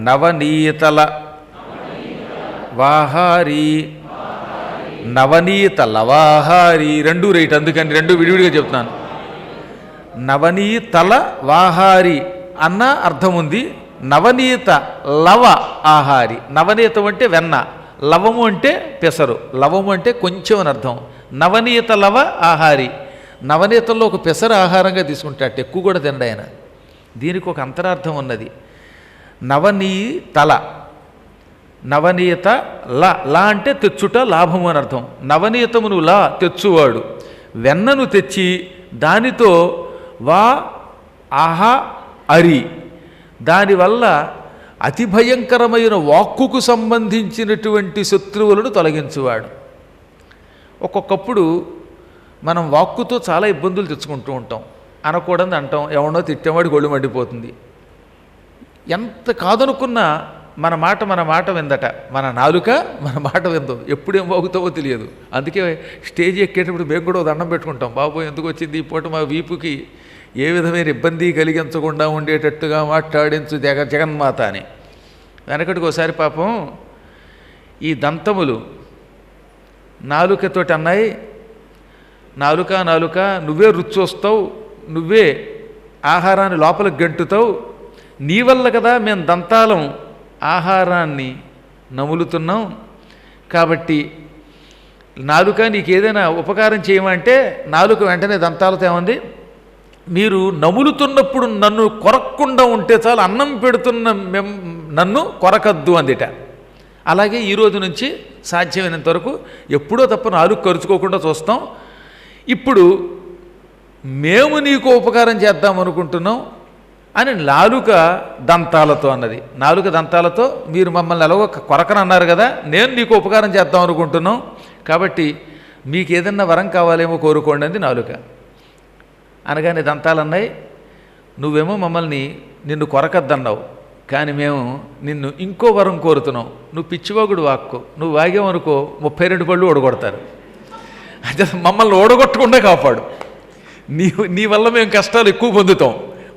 నవనీతల వాహారి, నవనీత లవాహారి, రెండు రైట్, అందుకని రెండు విడివిడిగా చెప్తున్నాను. నవనీతల వాహారి అన్న అర్థం ఉంది. నవనీత లవ ఆహారి, నవనీతం అంటే వెన్న, లవము అంటే పెసరు, లవము అంటే కొంచెం అని అర్థం. నవనీత లవ ఆహారి, నవనీతంలో ఒక పెసరు ఆహారంగా తీసుకుంటాడు, ఎక్కువ కూడా తినడు ఆయన. దీనికి ఒక అంతరార్థం ఉన్నది. నవనీతల, నవనీత ల అంటే తెచ్చుట, లాభము అని అర్థం. నవనీతమును లా తెచ్చువాడు, వెన్నను తెచ్చి దానితో వా ఆహా అరి, దానివల్ల అతి భయంకరమైన వాక్కుకు సంబంధించినటువంటి శత్రువులను తొలగించువాడు. ఒక్కొక్కప్పుడు మనం వాక్కుతో చాలా ఇబ్బందులు తెచ్చుకుంటూ ఉంటాం. అనకూడదు అంటాం, ఎవడో తిట్టేవాడి గొళ్ళు మండిపోతుంది. ఎంత కాదనుకున్నా మన మాట విందట, మన నాలుక మన మాట విందో, ఎప్పుడేం వాగుతావో తెలియదు. అందుకే స్టేజ్ ఎక్కేటప్పుడు మేము కూడా దండం పెట్టుకుంటాం, బాబు ఎందుకు వచ్చింది ఈ పూట మా వీపుకి ఏ విధమైన ఇబ్బంది కలిగించకుండా ఉండేటట్టుగా మాట్లాడించు జగన్మాత అని. వెనకటికి ఒకసారి పాపం ఈ దంతములు నాలుకతోటి అన్నాయి, నాలుక నాలుక నువ్వే రుచి వస్తావు, నువ్వే ఆహారాన్ని లోపలికి గంటుతావు, నీ వల్ల కదా మేము దంతాలం ఆహారాన్ని నములుతున్నాం, కాబట్టి నాలుక నీకు ఏదైనా ఉపకారం చేయమంటే నాలుక వెంటనే దంతాలతో ఏమంది, మీరు నములుతున్నప్పుడు నన్ను కొరక్కుండా ఉంటే చాలు, అన్నం పెడుతున్న నన్ను కొరకద్దు అందిట. అలాగే ఈరోజు నుంచి సాధ్యమైనంత వరకు ఎప్పుడో తప్ప నాలుగు ఖర్చుకోకుండా చూస్తాం. ఇప్పుడు మేము నీకు ఉపకారం చేద్దాం అనుకుంటున్నాం అని నాలుక దంతాలతో అన్నది. నాలుక దంతాలతో మీరు మమ్మల్ని ఎలాగో కొరకనన్నారు కదా, నేను నీకు ఉపకారం చేద్దాం అనుకుంటున్నాం, కాబట్టి మీకు ఏదన్నా వరం కావాలేమో కోరుకోండి అంది నాలుక. అనగానే దంతాలన్నాయి, నువ్వేమో మమ్మల్ని నిన్ను కొరకద్దన్నావు, కానీ మేము నిన్ను ఇంకో వరం కోరుతున్నాం. నువ్వు పిచ్చివాగుడు వాక్కు, నువ్వు వాగేవనుకో 32 పళ్ళు ఓడగొడతారు, అంటే మమ్మల్ని ఓడగొట్టకుండా కాపాడు. నీ వల్ల మేము కష్టాలు ఎక్కువ పొందుతాం,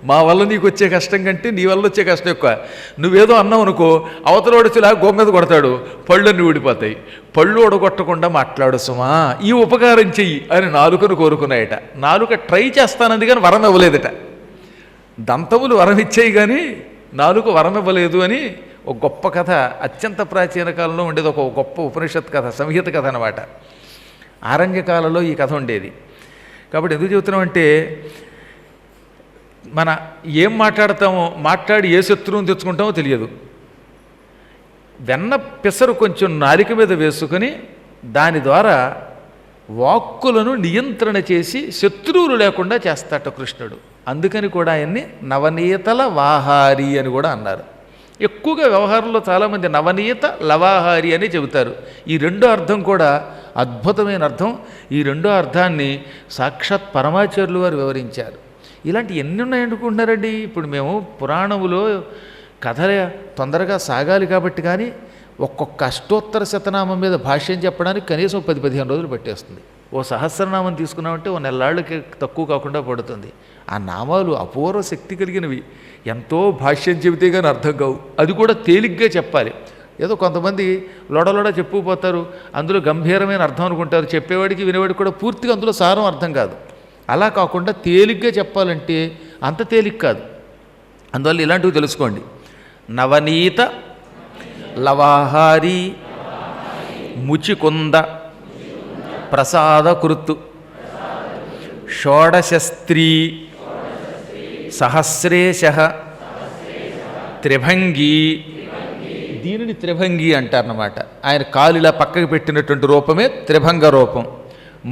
మా వల్ల నీకు వచ్చే కష్టం కంటే నీ వల్ల వచ్చే కష్టం ఎక్కువ. నువ్వేదో అన్నావు అనుకో, అవతలోడిచిలా గోమ మీద కొడతాడు, పళ్ళన్నీ ఊడిపోతాయి. పళ్ళు ఓడగొట్టకుండా మాట్లాడు సుమా, ఈ ఉపకారం చెయ్యి అని నాలుకను కోరుకున్నాయట. నాలుక ట్రై చేస్తానంది కానీ వరం ఇవ్వలేదట. దంతములు వరం ఇచ్చాయి కానీ నాలుక వరం ఇవ్వలేదు అని ఒక గొప్ప కథ, అత్యంత ప్రాచీన కాలంలో ఉండేది ఒక గొప్ప ఉపనిషత్ కథ, సంహిత కథ అన్నమాట. ఆరణ్యకాలంలో ఈ కథ ఉండేది. కాబట్టి ఎందుకు చెబుతున్నామంటే, మన ఏం మాట్లాడతామో మాట్లాడి ఏ శత్రువుని తెచ్చుకుంటామో తెలియదు. వెన్న పెసరు కొంచెం నాలిక మీద వేసుకొని దాని ద్వారా వాక్కులను నియంత్రణ చేసి శత్రువులు లేకుండా చేస్తాట కృష్ణుడు. అందుకని కూడా ఆయన్ని నవనీతల వాహారి అని కూడా అన్నారు. ఎక్కువగా వ్యవహారంలో చాలామంది నవనీత లవాహారి అని చెబుతారు. ఈ రెండో అర్థం కూడా అద్భుతమైన అర్థం. ఈ రెండో అర్థాన్ని సాక్షాత్ పరమాచార్యులు వారు వివరించారు. ఇలాంటి ఎన్ని ఉన్నాయనుకుంటున్నారండి. ఇప్పుడు మేము పురాణములో కథ తొందరగా సాగాలి కాబట్టి, కానీ ఒక్కొక్క అష్టోత్తర శతనామం మీద భాష్యం చెప్పడానికి కనీసం 10-15 రోజులు పట్టేస్తుంది. ఓ సహస్రనామం తీసుకున్నామంటే ఓ నెల్లాళ్ళకి తక్కువ కాకుండా పడుతుంది. ఆ నామాలు అపూర్వ శక్తి కలిగినవి, ఎంతో భాష్యం చెబితే కానీ అర్థం కావు. అది కూడా తేలిగ్గా చెప్పాలి. ఏదో కొంతమంది లొడలొడ చెప్పుకుపోతారు, అందులో గంభీరమైన అర్థం అనుకుంటారు, చెప్పేవాడికి వినేవాడికి కూడా పూర్తిగా అందులో సారం అర్థం కాదు. అలా కాకుండా తేలిగ్గా చెప్పాలంటే అంత తేలిక కాదు. అందువల్ల ఇలాంటివి తెలుసుకోండి. నవనీత లవాహారి ముచికుంద ప్రసాదకృతు షోడశస్త్రీ సహస్రేశ త్రిభంగి. దీనిని త్రిభంగి అంటారన్నమాట. ఆయన కాలిలా పక్కకి పెట్టినటువంటి రూపమే త్రిభంగ రూపం.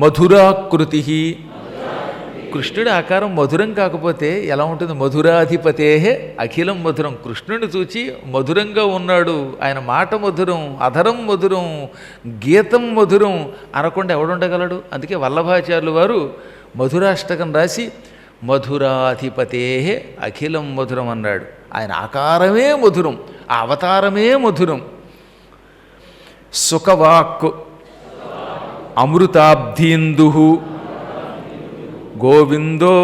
మధురాకృతి, కృష్ణుడి ఆకారం మధురం కాకపోతే ఎలా ఉంటుంది? మధురాధిపతే అఖిలం మధురం. కృష్ణుడిని చూచి మధురంగా ఉన్నాడు, ఆయన మాట మధురం, అధరం మధురం, గీతం మధురం అనకుండా ఎవడుండగలడు? అందుకే వల్లభాచార్యులు వారు మధురాష్టకం రాసి మధురాధిపతే అఖిలం మధురం అన్నాడు. ఆయన ఆకారమే మధురం, ఆ అవతారమే మధురం. సుఖవాక్ అమృతాబ్ధీందు గోవిందో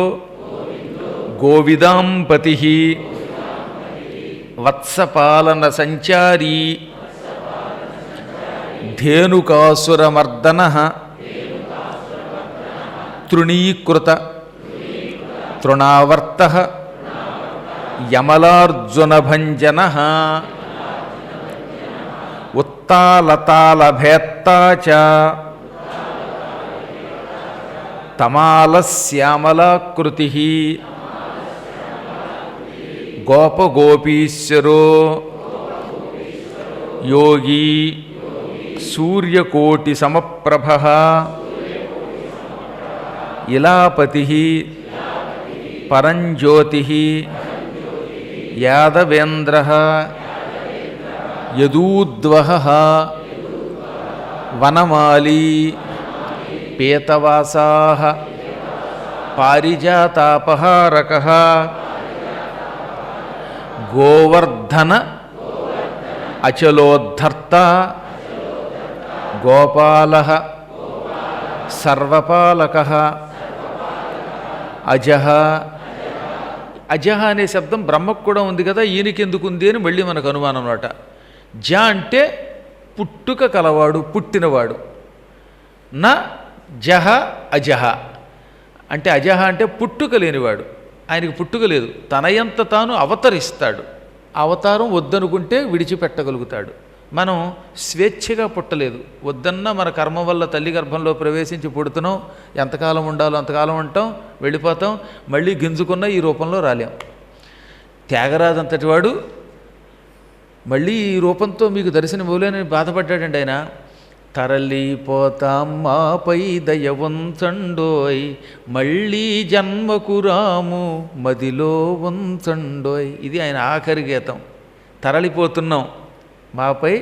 గోవిదాంపతి వత్సపాలన సంచారీ ధేనుకాసురమర్దన తృణీకృత తృణావర్త యమలార్జునభంజన ఉత్తాలతాళభేత్తా చ తమాలశ్యామలాకృతి గోపగోపీశ్వరో యోగీ సూర్యకోటి సమప్రభ ఇలాపతి పరంజ్యోతి యాదవేంద్ర యదూద్వహ వనమాలీ పీతవాసా పారిజాతాపహారక గోవర్ధన అచలోద్ధర్త గోపాల సర్వపాలక అజహ. అజహ అనే శబ్దం బ్రహ్మకు కూడా ఉంది కదా, ఈయనకి ఎందుకు ఉంది అని మళ్ళీ మనకు అనుమానం అన్నమాట. జ అంటే పుట్టుక కలవాడు, పుట్టినవాడు. నా జహ అజహ అంటే అజహ అంటే పుట్టుక లేనివాడు. ఆయనకి పుట్టుక లేదు, తనయంత తాను అవతరిస్తాడు. అవతారం వద్దనుకుంటే విడిచిపెట్టగలుగుతాడు. మనం స్వేచ్ఛగా పుట్టలేదు, వద్దన్నా మన కర్మ వల్ల తల్లి గర్భంలో ప్రవేశించి పుడుతున్నాం. ఎంతకాలం ఉండాలో అంతకాలం ఉంటాం, వెళ్ళిపోతాం. మళ్ళీ గింజుకున్న ఈ రూపంలో రాలేం. త్యాగరాజంతటి వాడు మళ్ళీ ఈ రూపంతో మీకు దర్శనం ఇవ్వలేని బాధపడ్డాడండి ఆయన. తరలిపోతాం మాపై దయవంచండోయ్, మళ్ళీ జన్మకు రాము మదిలో వంచండోయ్. ఇది ఆయన ఆఖరి గీతం. తరలిపోతున్నాం, మాపై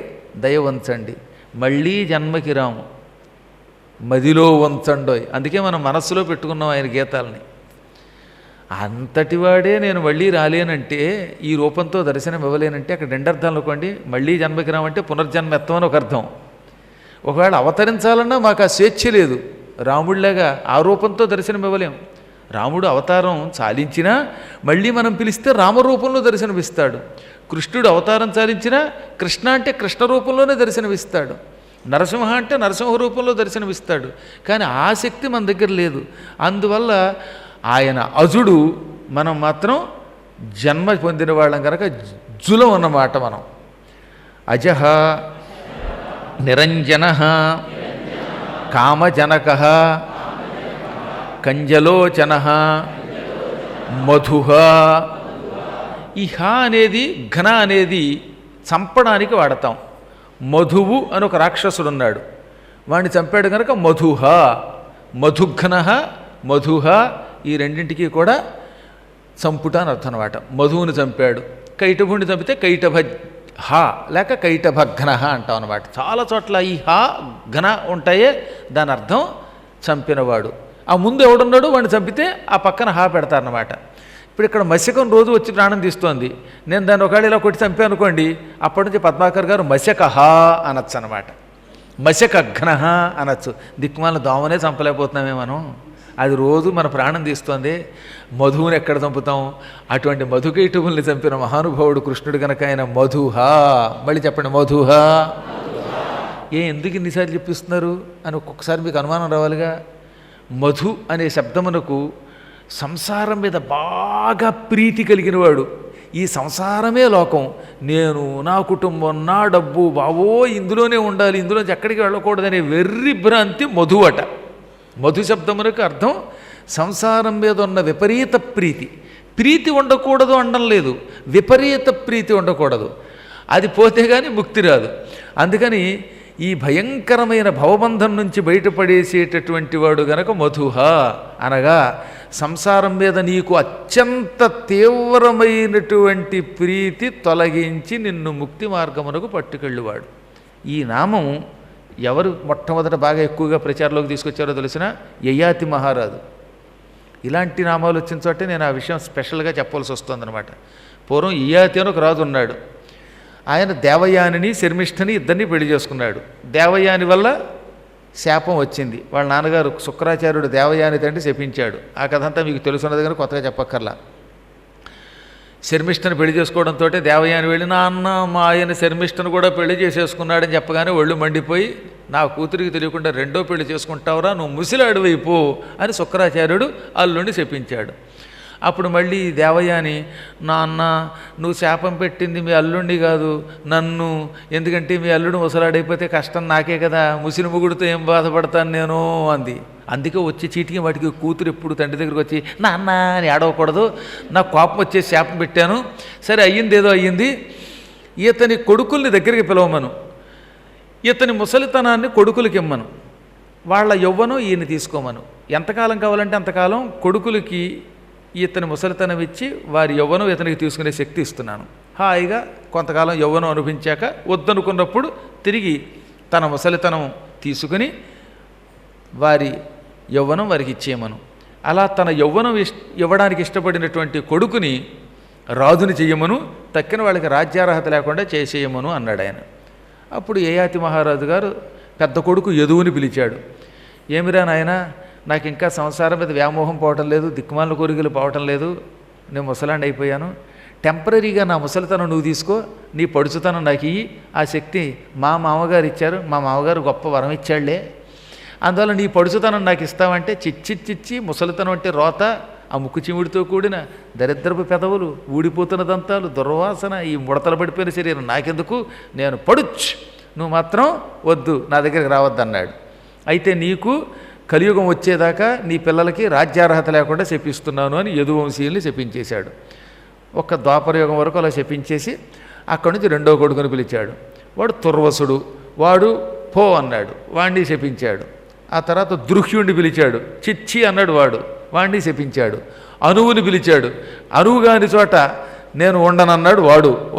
దయ వంచండి, మళ్ళీ జన్మకి రాము మదిలో వంచండోయ్. అందుకే మనం మనస్సులో పెట్టుకున్నాం ఆయన గీతాలని. అంతటివాడే నేను మళ్ళీ రాలేనంటే, ఈ రూపంతో దర్శనం ఇవ్వలేనంటే అక్కడ రెండర్థాలు అనుకోండి. మళ్ళీ జన్మకి రామంటే పునర్జన్మ ఎత్తమని ఒక అర్థం. ఒకవేళ అవతరించాలన్నా మాకు ఆ స్వేచ్ఛ లేదు. రాముడిలాగా ఆ రూపంతో దర్శనం ఇవ్వలేం. రాముడు అవతారం చాలించినా మళ్ళీ మనం పిలిస్తే రామరూపంలో దర్శనమిస్తాడు. కృష్ణుడు అవతారం చాలించినా కృష్ణ అంటే కృష్ణ రూపంలోనే దర్శనమిస్తాడు. నరసింహ అంటే నరసింహ రూపంలో దర్శనమిస్తాడు. కానీ ఆ శక్తి మన దగ్గర లేదు. అందువల్ల ఆయన అజుడు, మనం మాత్రం జన్మ పొందిన వాళ్ళం కనుక జులం అన్నమాట. మనం అజహ నిరంజన కామజనక కంజలోచన మధుహ. ఈ హ అనేది ఘన అనేది చంపడానికి వాడతాం. మధువు అని ఒక రాక్షసుడు ఉన్నాడు, వాడిని చంపాడు కనుక మధుహ. మధుఘ్న మధుహ ఈ రెండింటికి కూడా చంపుట అని అర్థం అనమాట. మధువుని చంపాడు. కైటభుని చంపితే కైటభ హ లేక కైటభఘ్న అంటాం అనమాట. చాలా చోట్ల ఈ హ ఘన ఉంటాయే, దాని అర్థం చంపినవాడు. ఆ ముందు ఎవడున్నాడు వాడిని చంపితే ఆ పక్కన హా పెడతారనమాట. ఇప్పుడు ఇక్కడ మశకం రోజు వచ్చి ప్రాణం తీస్తోంది, నేను దాన్ని ఒకవేళ ఇలా కొట్టి చంపాను అనుకోండి, అప్పటి నుంచి పద్మాకర్ గారు మశకహ అనొచ్చు అనమాట. మశకఘ్న అనొచ్చు. దిక్కుమాల దోమనే చంపలేకపోతున్నామే మనం, అది రోజు మన ప్రాణం తీస్తోంది. మధువుని ఎక్కడ చంపుతాం? అటువంటి మధుకైటవుల్ని చంపిన మహానుభావుడు కృష్ణుడు కనుక ఆయన మధుహ. మళ్ళీ చెప్పండి, మధుహ. ఎందుకు ఇన్నిసార్లు చెప్పిస్తున్నారు అని ఒక్కొక్కసారి మీకు అనుమానం రావాలిగా. మధు అనే శబ్దమునకు సంసారం మీద బాగా ప్రీతి కలిగినవాడు. ఈ సంసారమే లోకం, నేను నా కుటుంబం నా డబ్బు బావో ఇందులోనే ఉండాలి, ఇందులోంచి ఎక్కడికి వెళ్ళకూడదనే వెర్రి భ్రాంతి మధు అట. మధు శబ్దమునకు అర్థం సంసారం మీద ఉన్న విపరీత ప్రీతి. ప్రీతి ఉండకూడదు అనడం లేదు, విపరీత ప్రీతి ఉండకూడదు. అది పోతే కానీ ముక్తి రాదు. అందుకని ఈ భయంకరమైన భవబంధం నుంచి బయటపడేసేటటువంటి వాడు గనక మధుహ అనగా సంసారం మీద నీకు అత్యంత తీవ్రమైనటువంటి ప్రీతి తొలగించి నిన్ను ముక్తి మార్గమునకు పట్టుకెళ్ళువాడు. ఈ నామం ఎవరు మొట్టమొదట బాగా ఎక్కువగా ప్రచారంలోకి తీసుకొచ్చారో తెలిసిన యయాతి మహారాజు. ఇలాంటి నామాలు వచ్చిన చోటే నేను ఆ విషయం స్పెషల్గా చెప్పవలసి వస్తుందన్నమాట. పూర్వం యయాతి అని ఒక రాజు ఉన్నాడు. ఆయన దేవయానిని శర్మిష్ఠని ఇద్దరిని పెళ్లి చేసుకున్నాడు. దేవయాని వల్ల శాపం వచ్చింది. వాళ్ళ నాన్నగారు శుక్రాచార్యుడు దేవయాని తండ్రి శపించాడు. ఆ కథ అంతా మీకు తెలుసున్నది కానీ కొత్తగా చెప్పక్కర్లా. శర్మిష్ఠను పెళ్లి చేసుకోవడంతో దేవయాని వెళ్ళి నాన్న మా ఆయన శర్మిష్ఠను కూడా పెళ్లి చేసేసుకున్నాడని చెప్పగానే ఒళ్ళు మండిపోయి నా కూతురికి తెలియకుండా రెండో పెళ్లి చేసుకుంటావురా, నువ్వు ముసిలాడివైపో అని శుక్రాచార్యుడు అల్లుండి చెప్పించాడు. అప్పుడు మళ్ళీ దేవయాని నాన్న నువ్వు శాపం పెట్టింది మీ అల్లుండి కాదు నన్ను, ఎందుకంటే మీ అల్లుడు ముసలాడైపోతే కష్టం నాకే కదా, ముసిలి ముగుడితో ఏం బాధపడతాను నేను అంది. అందుకే వచ్చి చీటికి వాటికి కూతురు ఎప్పుడు తండ్రి దగ్గరికి వచ్చి నాన్న అని ఏడవకూడదు, నాకు కోపం వచ్చేసి శాపం పెట్టాను, సరే అయ్యింది ఏదో అయ్యింది, ఇతని కొడుకుల్ని దగ్గరికి పిలవమను, ఇతని ముసలితనాన్ని కొడుకులకి ఇమ్మను, వాళ్ళ యవ్వనం ఈయన తీసుకోమను, ఎంతకాలం కావాలంటే అంతకాలం కొడుకులకి ఇతని ముసలితనం ఇచ్చి వారి యవ్వనం ఇతనికి తీసుకునే శక్తి ఇస్తున్నాను, హాయిగా కొంతకాలం యవ్వనం అనుభవించాక వద్దనుకున్నప్పుడు తిరిగి తన ముసలితనం తీసుకుని వారి యవ్వనం వారికి ఇచ్చేయమను. అలా తన యవ్వనం ఇవ్వడానికి ఇష్టపడినటువంటి కొడుకుని రాజుని చెయ్యమను, తక్కిన వాళ్ళకి రాజ్యార్హత లేకుండా చేసేయమను అన్నాడు ఆయన. అప్పుడు యయాతి మహారాజు గారు పెద్ద కొడుకు యదువుని పిలిచాడు. ఏమిరా నాయన, నాకు ఇంకా సంసారం మీద వ్యామోహం పోవటం లేదు, దిక్కుమాల కోరికలు పోవటం లేదు, నేను ముసలాండి అయిపోయాను, టెంపరీగా నా ముసలితనం నువ్వు తీసుకో, నీ పడుచుతనం నాకు ఇయ్యి, ఆ శక్తి మా మామగారు ఇచ్చారు, మా మామగారు గొప్ప వరం ఇచ్చాళ్లే, అందువల్ల నీ పడుచుతనం నాకు ఇస్తావంటే చిచ్చిచ్చిచ్చి ముసలితనం అంటే రోత, ఆ ముక్కు చిముడితో కూడిన దరిద్రపు పెదవులు, ఊడిపోతున్న దంతాలు, దుర్వాసన, ఈ ముడతలు పడిపోయిన శరీరం నాకెందుకు, నేను పడుచ్, నువ్వు మాత్రం వద్దు, నా దగ్గరికి రావద్దన్నాడు. అయితే నీకు కలియుగం వచ్చేదాకా నీ పిల్లలకి రాజ్యార్హత లేకుండా శపిస్తున్నాను అని యదువంశీయుల్ని శపించేశాడు. ఒక్క ద్వాపరయుగం వరకు అలా శపించేసి అక్కడి నుంచి రెండో కొడుకుని పిలిచాడు. వాడు తుర్వసుడు, వాడు పో అన్నాడు, వాణ్ణి శపించాడు. ఆ తర్వాత దృహ్యుణ్ణి పిలిచాడు, చిచ్చి అన్నాడు, వాణ్ణి శపించాడు. అనువుని పిలిచాడు, అనువు కాని చోట నేను ఉండనన్నాడు,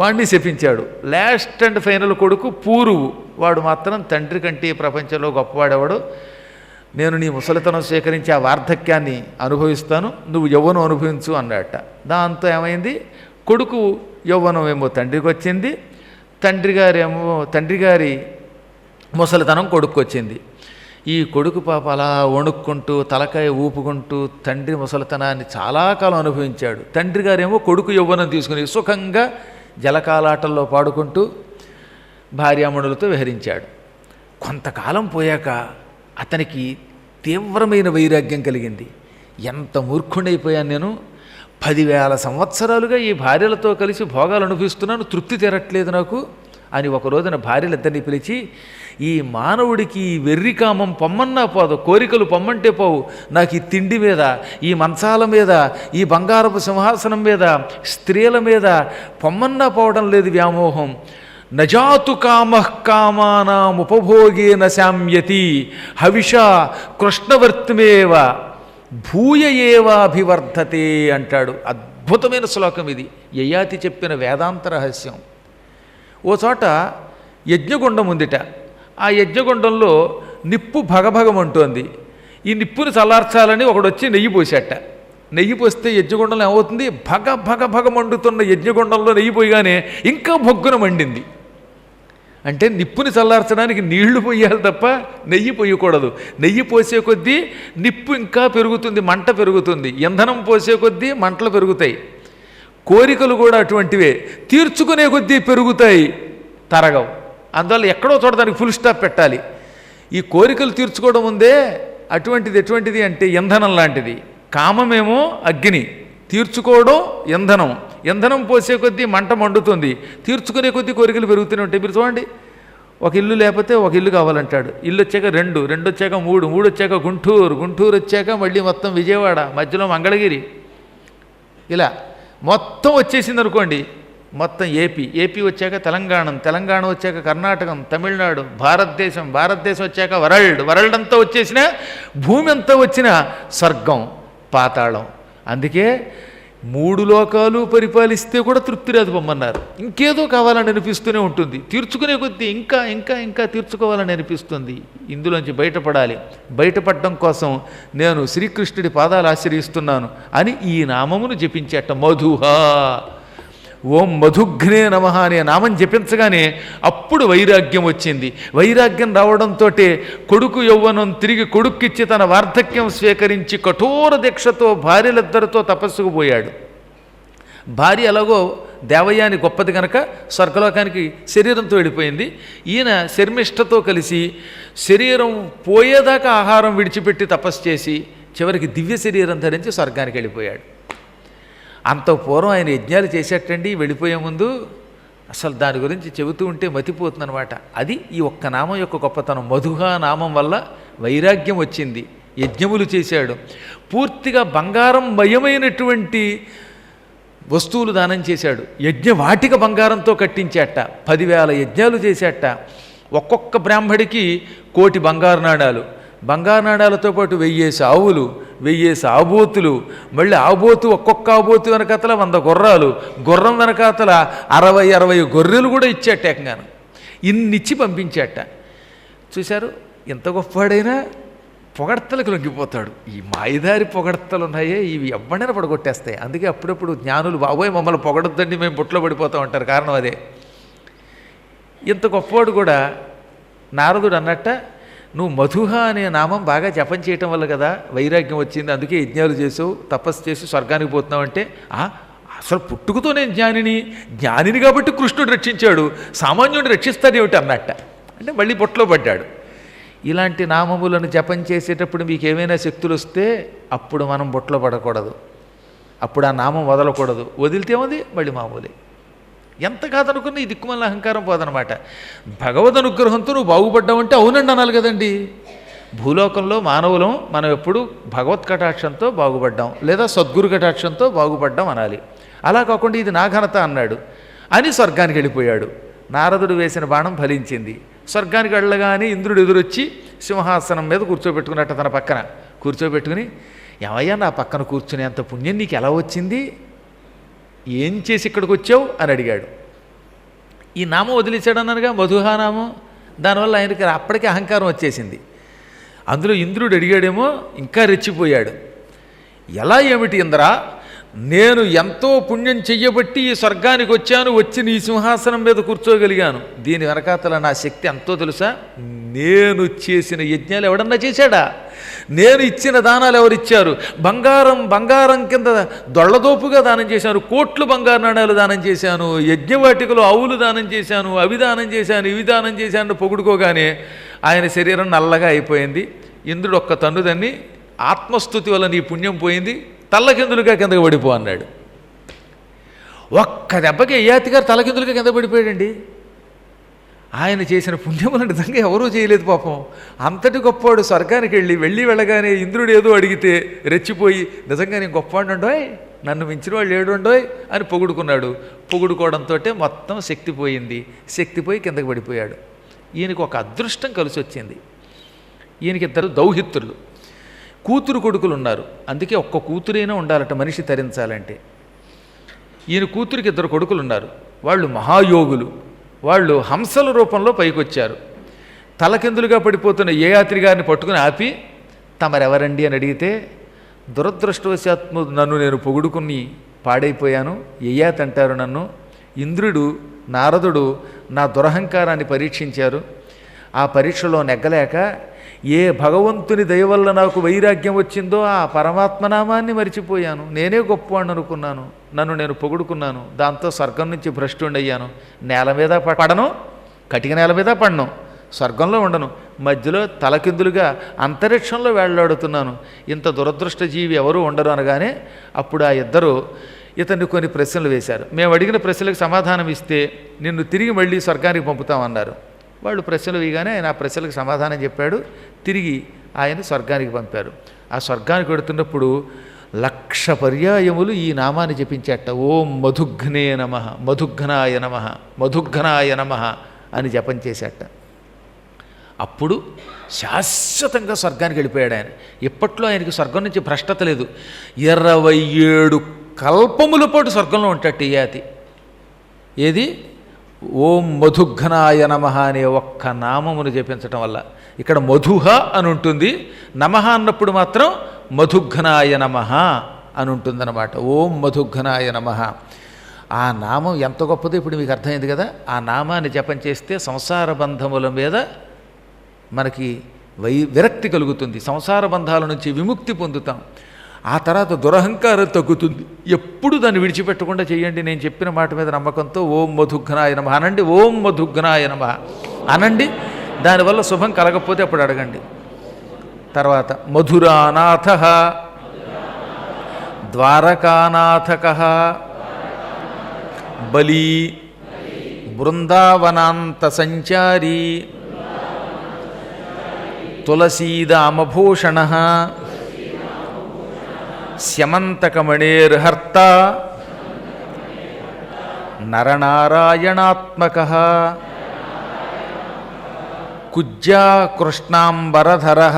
వాణ్ణి శపించాడు. లాస్ట్ అండ్ ఫైనల్ కొడుకు పూరువు, వాడు మాత్రం తండ్రి కంటే ప్రపంచంలో గొప్పవాడేవాడు, నేను నీ ముసలితనం స్వీకరించి ఆ వార్ధక్యాన్ని అనుభవిస్తాను, నువ్వు యవ్వనం అనుభవించు అన్నట్ట. దాంతో ఏమైంది, కొడుకు యవ్వనం ఏమో తండ్రికి వచ్చింది, తండ్రి గారి ముసలితనం కొడుకు వచ్చింది. ఈ కొడుకు పాప అలా వణుక్కుంటూ తలకాయ ఊపుకుంటూ తండ్రి ముసలితనాన్ని చాలా కాలం అనుభవించాడు. తండ్రి గారేమో కొడుకు యవ్వనం తీసుకుని సుఖంగా జలకాలాటల్లో పాడుకుంటూ భార్యామణులతో విహరించాడు. కొంతకాలం పోయాక అతనికి తీవ్రమైన వైరాగ్యం కలిగింది. ఎంత మూర్ఖుడైపోయాను నేను, 10,000 సంవత్సరాలుగా ఈ భార్యలతో కలిసి భోగాలు అనుభవిస్తున్నాను, తృప్తి తీరట్లేదు నాకు అని ఒక రోజున భార్యలిద్దరినీ పిలిచి, ఈ మానవుడికి ఈ వెర్రికామం పొమ్మన్నా పోదు, కోరికలు పొమ్మంటే పోవు, నాకు ఈ తిండి మీద, ఈ మంచాల మీద, ఈ బంగారపు సింహాసనం మీద, స్త్రీల మీద పొమ్మన్నా పోవడం లేదు వ్యామోహం, నజాతు కామః కామానాముపభోగేన శామ్యతి హవిషా కృష్ణవర్తిమేవ భూయ ఏవాభివర్ధతే అంటాడు. అద్భుతమైన శ్లోకం ఇది, యయాతి చెప్పిన వేదాంత రహస్యం. ఓ చోట యజ్ఞగుండం ఉందిట. ఆ యజ్ఞగుండంలో నిప్పు భగభగమంటోంది. ఈ నిప్పుని చల్లార్చాలని ఒకడు వచ్చి నెయ్యి పోసేట. నెయ్యి పోస్తే యజ్ఞగుండంలో ఏమవుతుంది, భగ భగ భగ మండుతున్న యజ్ఞగుండంలో నెయ్యి పోయగానే ఇంకా భొగ్గున మండింది. అంటే నిప్పుని చల్లార్చడానికి నీళ్లు పోయాలి తప్ప నెయ్యి పోయకూడదు. నెయ్యి పోసే కొద్దీ నిప్పు ఇంకా పెరుగుతుంది, మంట పెరుగుతుంది. ఇంధనం పోసే కొద్దీ మంటలు పెరుగుతాయి. కోరికలు కూడా అటువంటివే, తీర్చుకునే కొద్దీ పెరుగుతాయి, తరగవు. అందువల్ల ఎక్కడో చోట దానికి ఫుల్ స్టాప్ పెట్టాలి. ఈ కోరికలు తీర్చుకోవడం ఉందే అటువంటిది. ఎటువంటిది అంటే ఇంధనం లాంటిది. కామమేమో అగ్ని, తీర్చుకోవడం ఇంధనం. ఇంధనం పోసే కొద్దీ మంట మండుతుంది, తీర్చుకునే కొద్దీ కోరికలు పెరుగుతూనే ఉంటాయి. మీరు చూడండి, ఒక ఇల్లు లేకపోతే ఒక ఇల్లు కావాలంటాడు, ఇల్లు వచ్చాక రెండు వచ్చాక మూడు వచ్చాక గుంటూరు వచ్చాక మళ్ళీ మొత్తం విజయవాడ, మధ్యలో మంగళగిరి, ఇలా మొత్తం వచ్చేసింది అనుకోండి. మొత్తం ఏపీ వచ్చాక తెలంగాణ వచ్చాక కర్ణాటకం, తమిళనాడు, భారతదేశం వచ్చాక వరల్డ్ అంతా వచ్చేసిన, భూమి అంతా వచ్చిన స్వర్గం, పాతాళం. అందుకే 3 లోకాలు పరిపాలిస్తే కూడా తృప్తి రాదు పొమ్మన్నారు. ఇంకేదో కావాలని అనిపిస్తూనే ఉంటుంది, తీర్చుకునే కొద్దీ ఇంకా ఇంకా ఇంకా తీర్చుకోవాలని అనిపిస్తుంది. ఇందులోంచి బయటపడాలి. బయటపడడం కోసం నేను శ్రీకృష్ణుడి పాదాలు ఆశ్రయిస్తున్నాను అని ఈ నామమును జపించేట. మధుహా, ఓం మధుఘ్నే నమః అనే నామం జపించగానే అప్పుడు వైరాగ్యం వచ్చింది. వైరాగ్యం రావడంతో కొడుకు యౌవనం తిరిగి కొడుక్కిచ్చి తన వార్ధక్యం స్వీకరించి కఠోర దీక్షతో భార్యలిద్దరితో తపస్సుకు పోయాడు. భార్య ఎలాగో దేవయాని గొప్పది కనుక స్వర్గలోకానికి శరీరంతో వెళ్ళిపోయింది. ఈయన శర్మిష్ఠతో కలిసి శరీరం పోయేదాకా ఆహారం విడిచిపెట్టి తపస్సు చేసి చివరికి దివ్య శరీరం ధరించి స్వర్గానికి వెళ్ళిపోయాడు. అంత పూర్వం ఆయన యజ్ఞాలు చేసేటండి వెళ్ళిపోయే ముందు. అసలు దాని గురించి చెబుతూ ఉంటే మతిపోతుందనమాట. అది ఈ ఒక్క నామం యొక్క గొప్పతనం. మధుహ నామం వల్ల వైరాగ్యం వచ్చింది. యజ్ఞములు చేశాడు. పూర్తిగా బంగారం మయమైనటువంటి వస్తువులు దానం చేశాడు. యజ్ఞవాటిక బంగారంతో కట్టించాట. 10,000 యజ్ఞాలు చేశాట. ఒక్కొక్క బ్రాహ్మడికి 1,000,000 బంగారు నాణాలు, బంగారు నాణాలతో పాటు 1000 ఆవులు, 1000 ఆబోతులు, మళ్ళీ ఆబోతు ఒక్కొక్క ఆబోతు వెనకాతల 100 గుర్రాలు, గుర్రం వెనకాతల 60 గొర్రెలు కూడా ఇచ్చాట. ఏకంగాను ఇన్నిచ్చి పంపించాట. చూశారు, ఎంత గొప్పవాడైనా పొగడ్తలకు లొంగిపోతాడు. ఈ మాయదారి పొగడ్తలు ఉన్నాయే ఇవి ఎవ్వడైనా పడగొట్టేస్తాయి. అందుకే అప్పుడప్పుడు జ్ఞానులు బాబోయ్ మమ్మల్ని పొగడొద్దండి మేము బుట్లో పడిపోతాం అంటారు. కారణం అదే. ఇంత గొప్పవాడు కూడా నారదుడు అన్నట్ట, నువ్వు మధుహ అనే నామం బాగా జపం చేయటం వల్ల కదా వైరాగ్యం వచ్చింది, అందుకే యజ్ఞాలు చేసావు, తపస్సు చేసి స్వర్గానికి పోతున్నావు అంటే, అసలు పుట్టుకతో నేను జ్ఞానిని కాబట్టి కృష్ణుడు రక్షించాడు, సామాన్యుడిని రక్షిస్తాడేమిటి అన్నట్ట. అంటే మళ్ళీ బొట్లో పడ్డాడు. ఇలాంటి నామములను జపం చేసేటప్పుడు మీకు ఏమైనా శక్తులు వస్తే అప్పుడు మనం బొట్లో పడకూడదు, అప్పుడు ఆ నామం వదలకూడదు. వదిలితే ఉంది మళ్ళీ మామూలే. ఎంత కాదనుకున్నా ఈ దిక్కుమల్ల అహంకారం పోదనమాట. భగవద్ అనుగ్రహంతో నువ్వు బాగుపడ్డావంటే అవునండి అనాలి కదండి. భూలోకంలో మానవులం మనం ఎప్పుడు భగవత్ కటాక్షంతో బాగుపడ్డాం లేదా సద్గురు కటాక్షంతో బాగుపడ్డాం అనాలి. అలా కాకుండా ఇది నా ఘనత అన్నాడు అని స్వర్గానికి వెళ్ళిపోయాడు. నారదుడు వేసిన బాణం ఫలించింది. స్వర్గానికి వెళ్ళగానే ఇంద్రుడు ఎదురొచ్చి సింహాసనం మీద కూర్చోబెట్టుకున్నట్ట. తన పక్కన కూర్చోబెట్టుకుని, ఏమయ్యా నా పక్కన కూర్చునే అంత పుణ్యం నీకు ఎలా వచ్చింది, ఏం చేసి ఇక్కడికి వచ్చావు అని అడిగాడు. ఈ నామం వదిలేశాడన్నానుగా మధుహానామం, దానివల్ల ఆయనకి అప్పటికే అహంకారం వచ్చేసింది. అందులో ఇంద్రుడు అడిగాడేమో ఇంకా రెచ్చిపోయాడు. ఎలా ఏమిటి ఇంద్రా, నేను ఎంతో పుణ్యం చెయ్యబట్టి ఈ స్వర్గానికి వచ్చాను, వచ్చి నీ సింహాసనం మీద కూర్చోగలిగాను. దీని వెనకాతల నా శక్తి ఎంతో తెలుసా? నేను చేసిన యజ్ఞాలు ఎవడన్నా చేశాడా? నేను ఇచ్చిన దానాలు ఎవరిచ్చారు? బంగారం కింద దొళ్లదోపుగా దానం చేశాను, 1,00,00,000 బంగారు నాణాలు దానం చేశాను, యజ్ఞవాటికలో ఆవులు దానం చేశాను, అవి దానం చేశాను, ఇవి దానం చేశాను పొగుడుకోగానే ఆయన శరీరం నల్లగా అయిపోయింది. ఇంద్రుడు ఒక్క తన్నుదన్ని, ఆత్మస్థుతి వల్ల నీ పుణ్యం పోయింది, తల్లకిందులుగా కిందకి పడిపో అన్నాడు. ఒక్క దెబ్బకి యయాతి గారు తలకిందులుగా కింద పడిపోయాడండి. ఆయన చేసిన పుణ్యములు నిజంగా ఎవరూ చేయలేదు పాపం. అంతటి గొప్పవాడు స్వర్గానికి వెళ్ళగానే ఇంద్రుడు ఏదో అడిగితే రెచ్చిపోయి, నిజంగా నేను గొప్పవాడుండోయ్, నన్ను మించిన వాళ్ళు ఏడుండోయ్ అని పొగుడుకున్నాడు. పొగుడుకోవడంతో మొత్తం శక్తి పోయింది. శక్తి పోయి కిందకి పడిపోయాడు. ఈయనకు ఒక అదృష్టం కలిసి వచ్చింది. ఈయనకి 2 దౌహిత్రులు, కూతురు కొడుకులు ఉన్నారు. అందుకే ఒక్క కూతురైనా ఉండాలట మనిషి తరించాలంటే. ఈయన కూతురికి 2 కొడుకులు ఉన్నారు. వాళ్ళు మహాయోగులు. వాళ్ళు హంసల రూపంలో పైకొచ్చారు. తలకిందులుగా పడిపోతున్న యయాతి గారిని పట్టుకుని ఆపి, తమరెవరండి అని అడిగితే, దురదృష్టవశాత్తు నన్ను నేను పొగుడుకుని పాడైపోయాను, యయాతి అంటారు నన్ను. ఇంద్రుడు నారదుడు నా దురహంకారాన్ని పరీక్షించారు. ఆ పరీక్షలో నెగ్గలేక ఏ భగవంతుని దయ వల్ల నాకు వైరాగ్యం వచ్చిందో ఆ పరమాత్మనామాన్ని మరిచిపోయాను. నేనే గొప్పవాడిని అనుకున్నాను, నన్ను నేను పొగుడుకున్నాను. దాంతో స్వర్గం నుంచి భ్రష్టుండయ్యాను. నేల మీద పడను, కటిక నేల మీద పడను, స్వర్గంలో ఉండను, మధ్యలో తలకిందులుగా అంతరిక్షంలో వేళ్లాడుతున్నాను. ఇంత దురదృష్ట జీవి ఎవరూ ఉండరు అనగానే అప్పుడు ఆ ఇద్దరు ఇతన్ని కొన్ని ప్రశ్నలు వేశారు. మేము అడిగిన ప్రశ్నలకు సమాధానం ఇస్తే నిన్ను తిరిగి మళ్ళీ స్వర్గానికి పంపుతామన్నారు. వాళ్ళు ప్రశ్నలు వేయగానే ఆయన ఆ ప్రశ్నలకు సమాధానం చెప్పాడు. తిరిగి ఆయన స్వర్గానికి పంపారు. ఆ స్వర్గానికి వెడుతున్నప్పుడు 1,00,000 పర్యాయములు ఈ నామాన్ని జపించేట. ఓం మధుఘ్నే నమః, మధుఘ్నాయ నమః, మధుఘ్నాయ నమః అని జపం చేసేట. అప్పుడు శాశ్వతంగా స్వర్గానికి వెళ్ళిపోయాడు ఆయన. ఇప్పట్లో ఆయనకి స్వర్గం నుంచి భ్రష్టత లేదు. 27 కల్పముల పాటు స్వర్గంలో ఉంటాడు యయాతి. ఏది? ఓం మధుఘ్నాయ నమః అనే ఒక్క నామమును జపించటం వల్ల. ఇక్కడ మధుహ అని ఉంటుంది, నమః అన్నప్పుడు మాత్రం మధుఘ్నాయ నమః అని ఉంటుందన్నమాట. ఓం మధుఘ్నాయ నమః. ఆ నామం ఎంత గొప్పదో ఇప్పుడు మీకు అర్థమైంది కదా. ఆ నామాన్ని జపం చేస్తే సంసార బంధముల మీద మనకి విరక్తి కలుగుతుంది, సంసార బంధాల నుంచి విముక్తి పొందుతాం. ఆ తర్వాత దురహంకారం తగ్గుతుంది. ఎప్పుడు దాన్ని విడిచిపెట్టకుండా చేయండి. నేను చెప్పిన మాట మీద నమ్మకంతో ఓం మధుఘ్నాయ నమః అనండి. ఓం మధుఘ్నాయ నమః అనండి. దానివల్ల శుభం కలగకపోతే అప్పుడు అడగండి. తర్వాత మధురానాథః, ద్వారకానాథకః, బలీ, బృందావనాంత సంచారీ, తులసీదామభూషణః, స్యమంతకమణేర్హర్త, నరనారాయణాత్మకః, కుజ్జా కృష్ణాంబరధరః.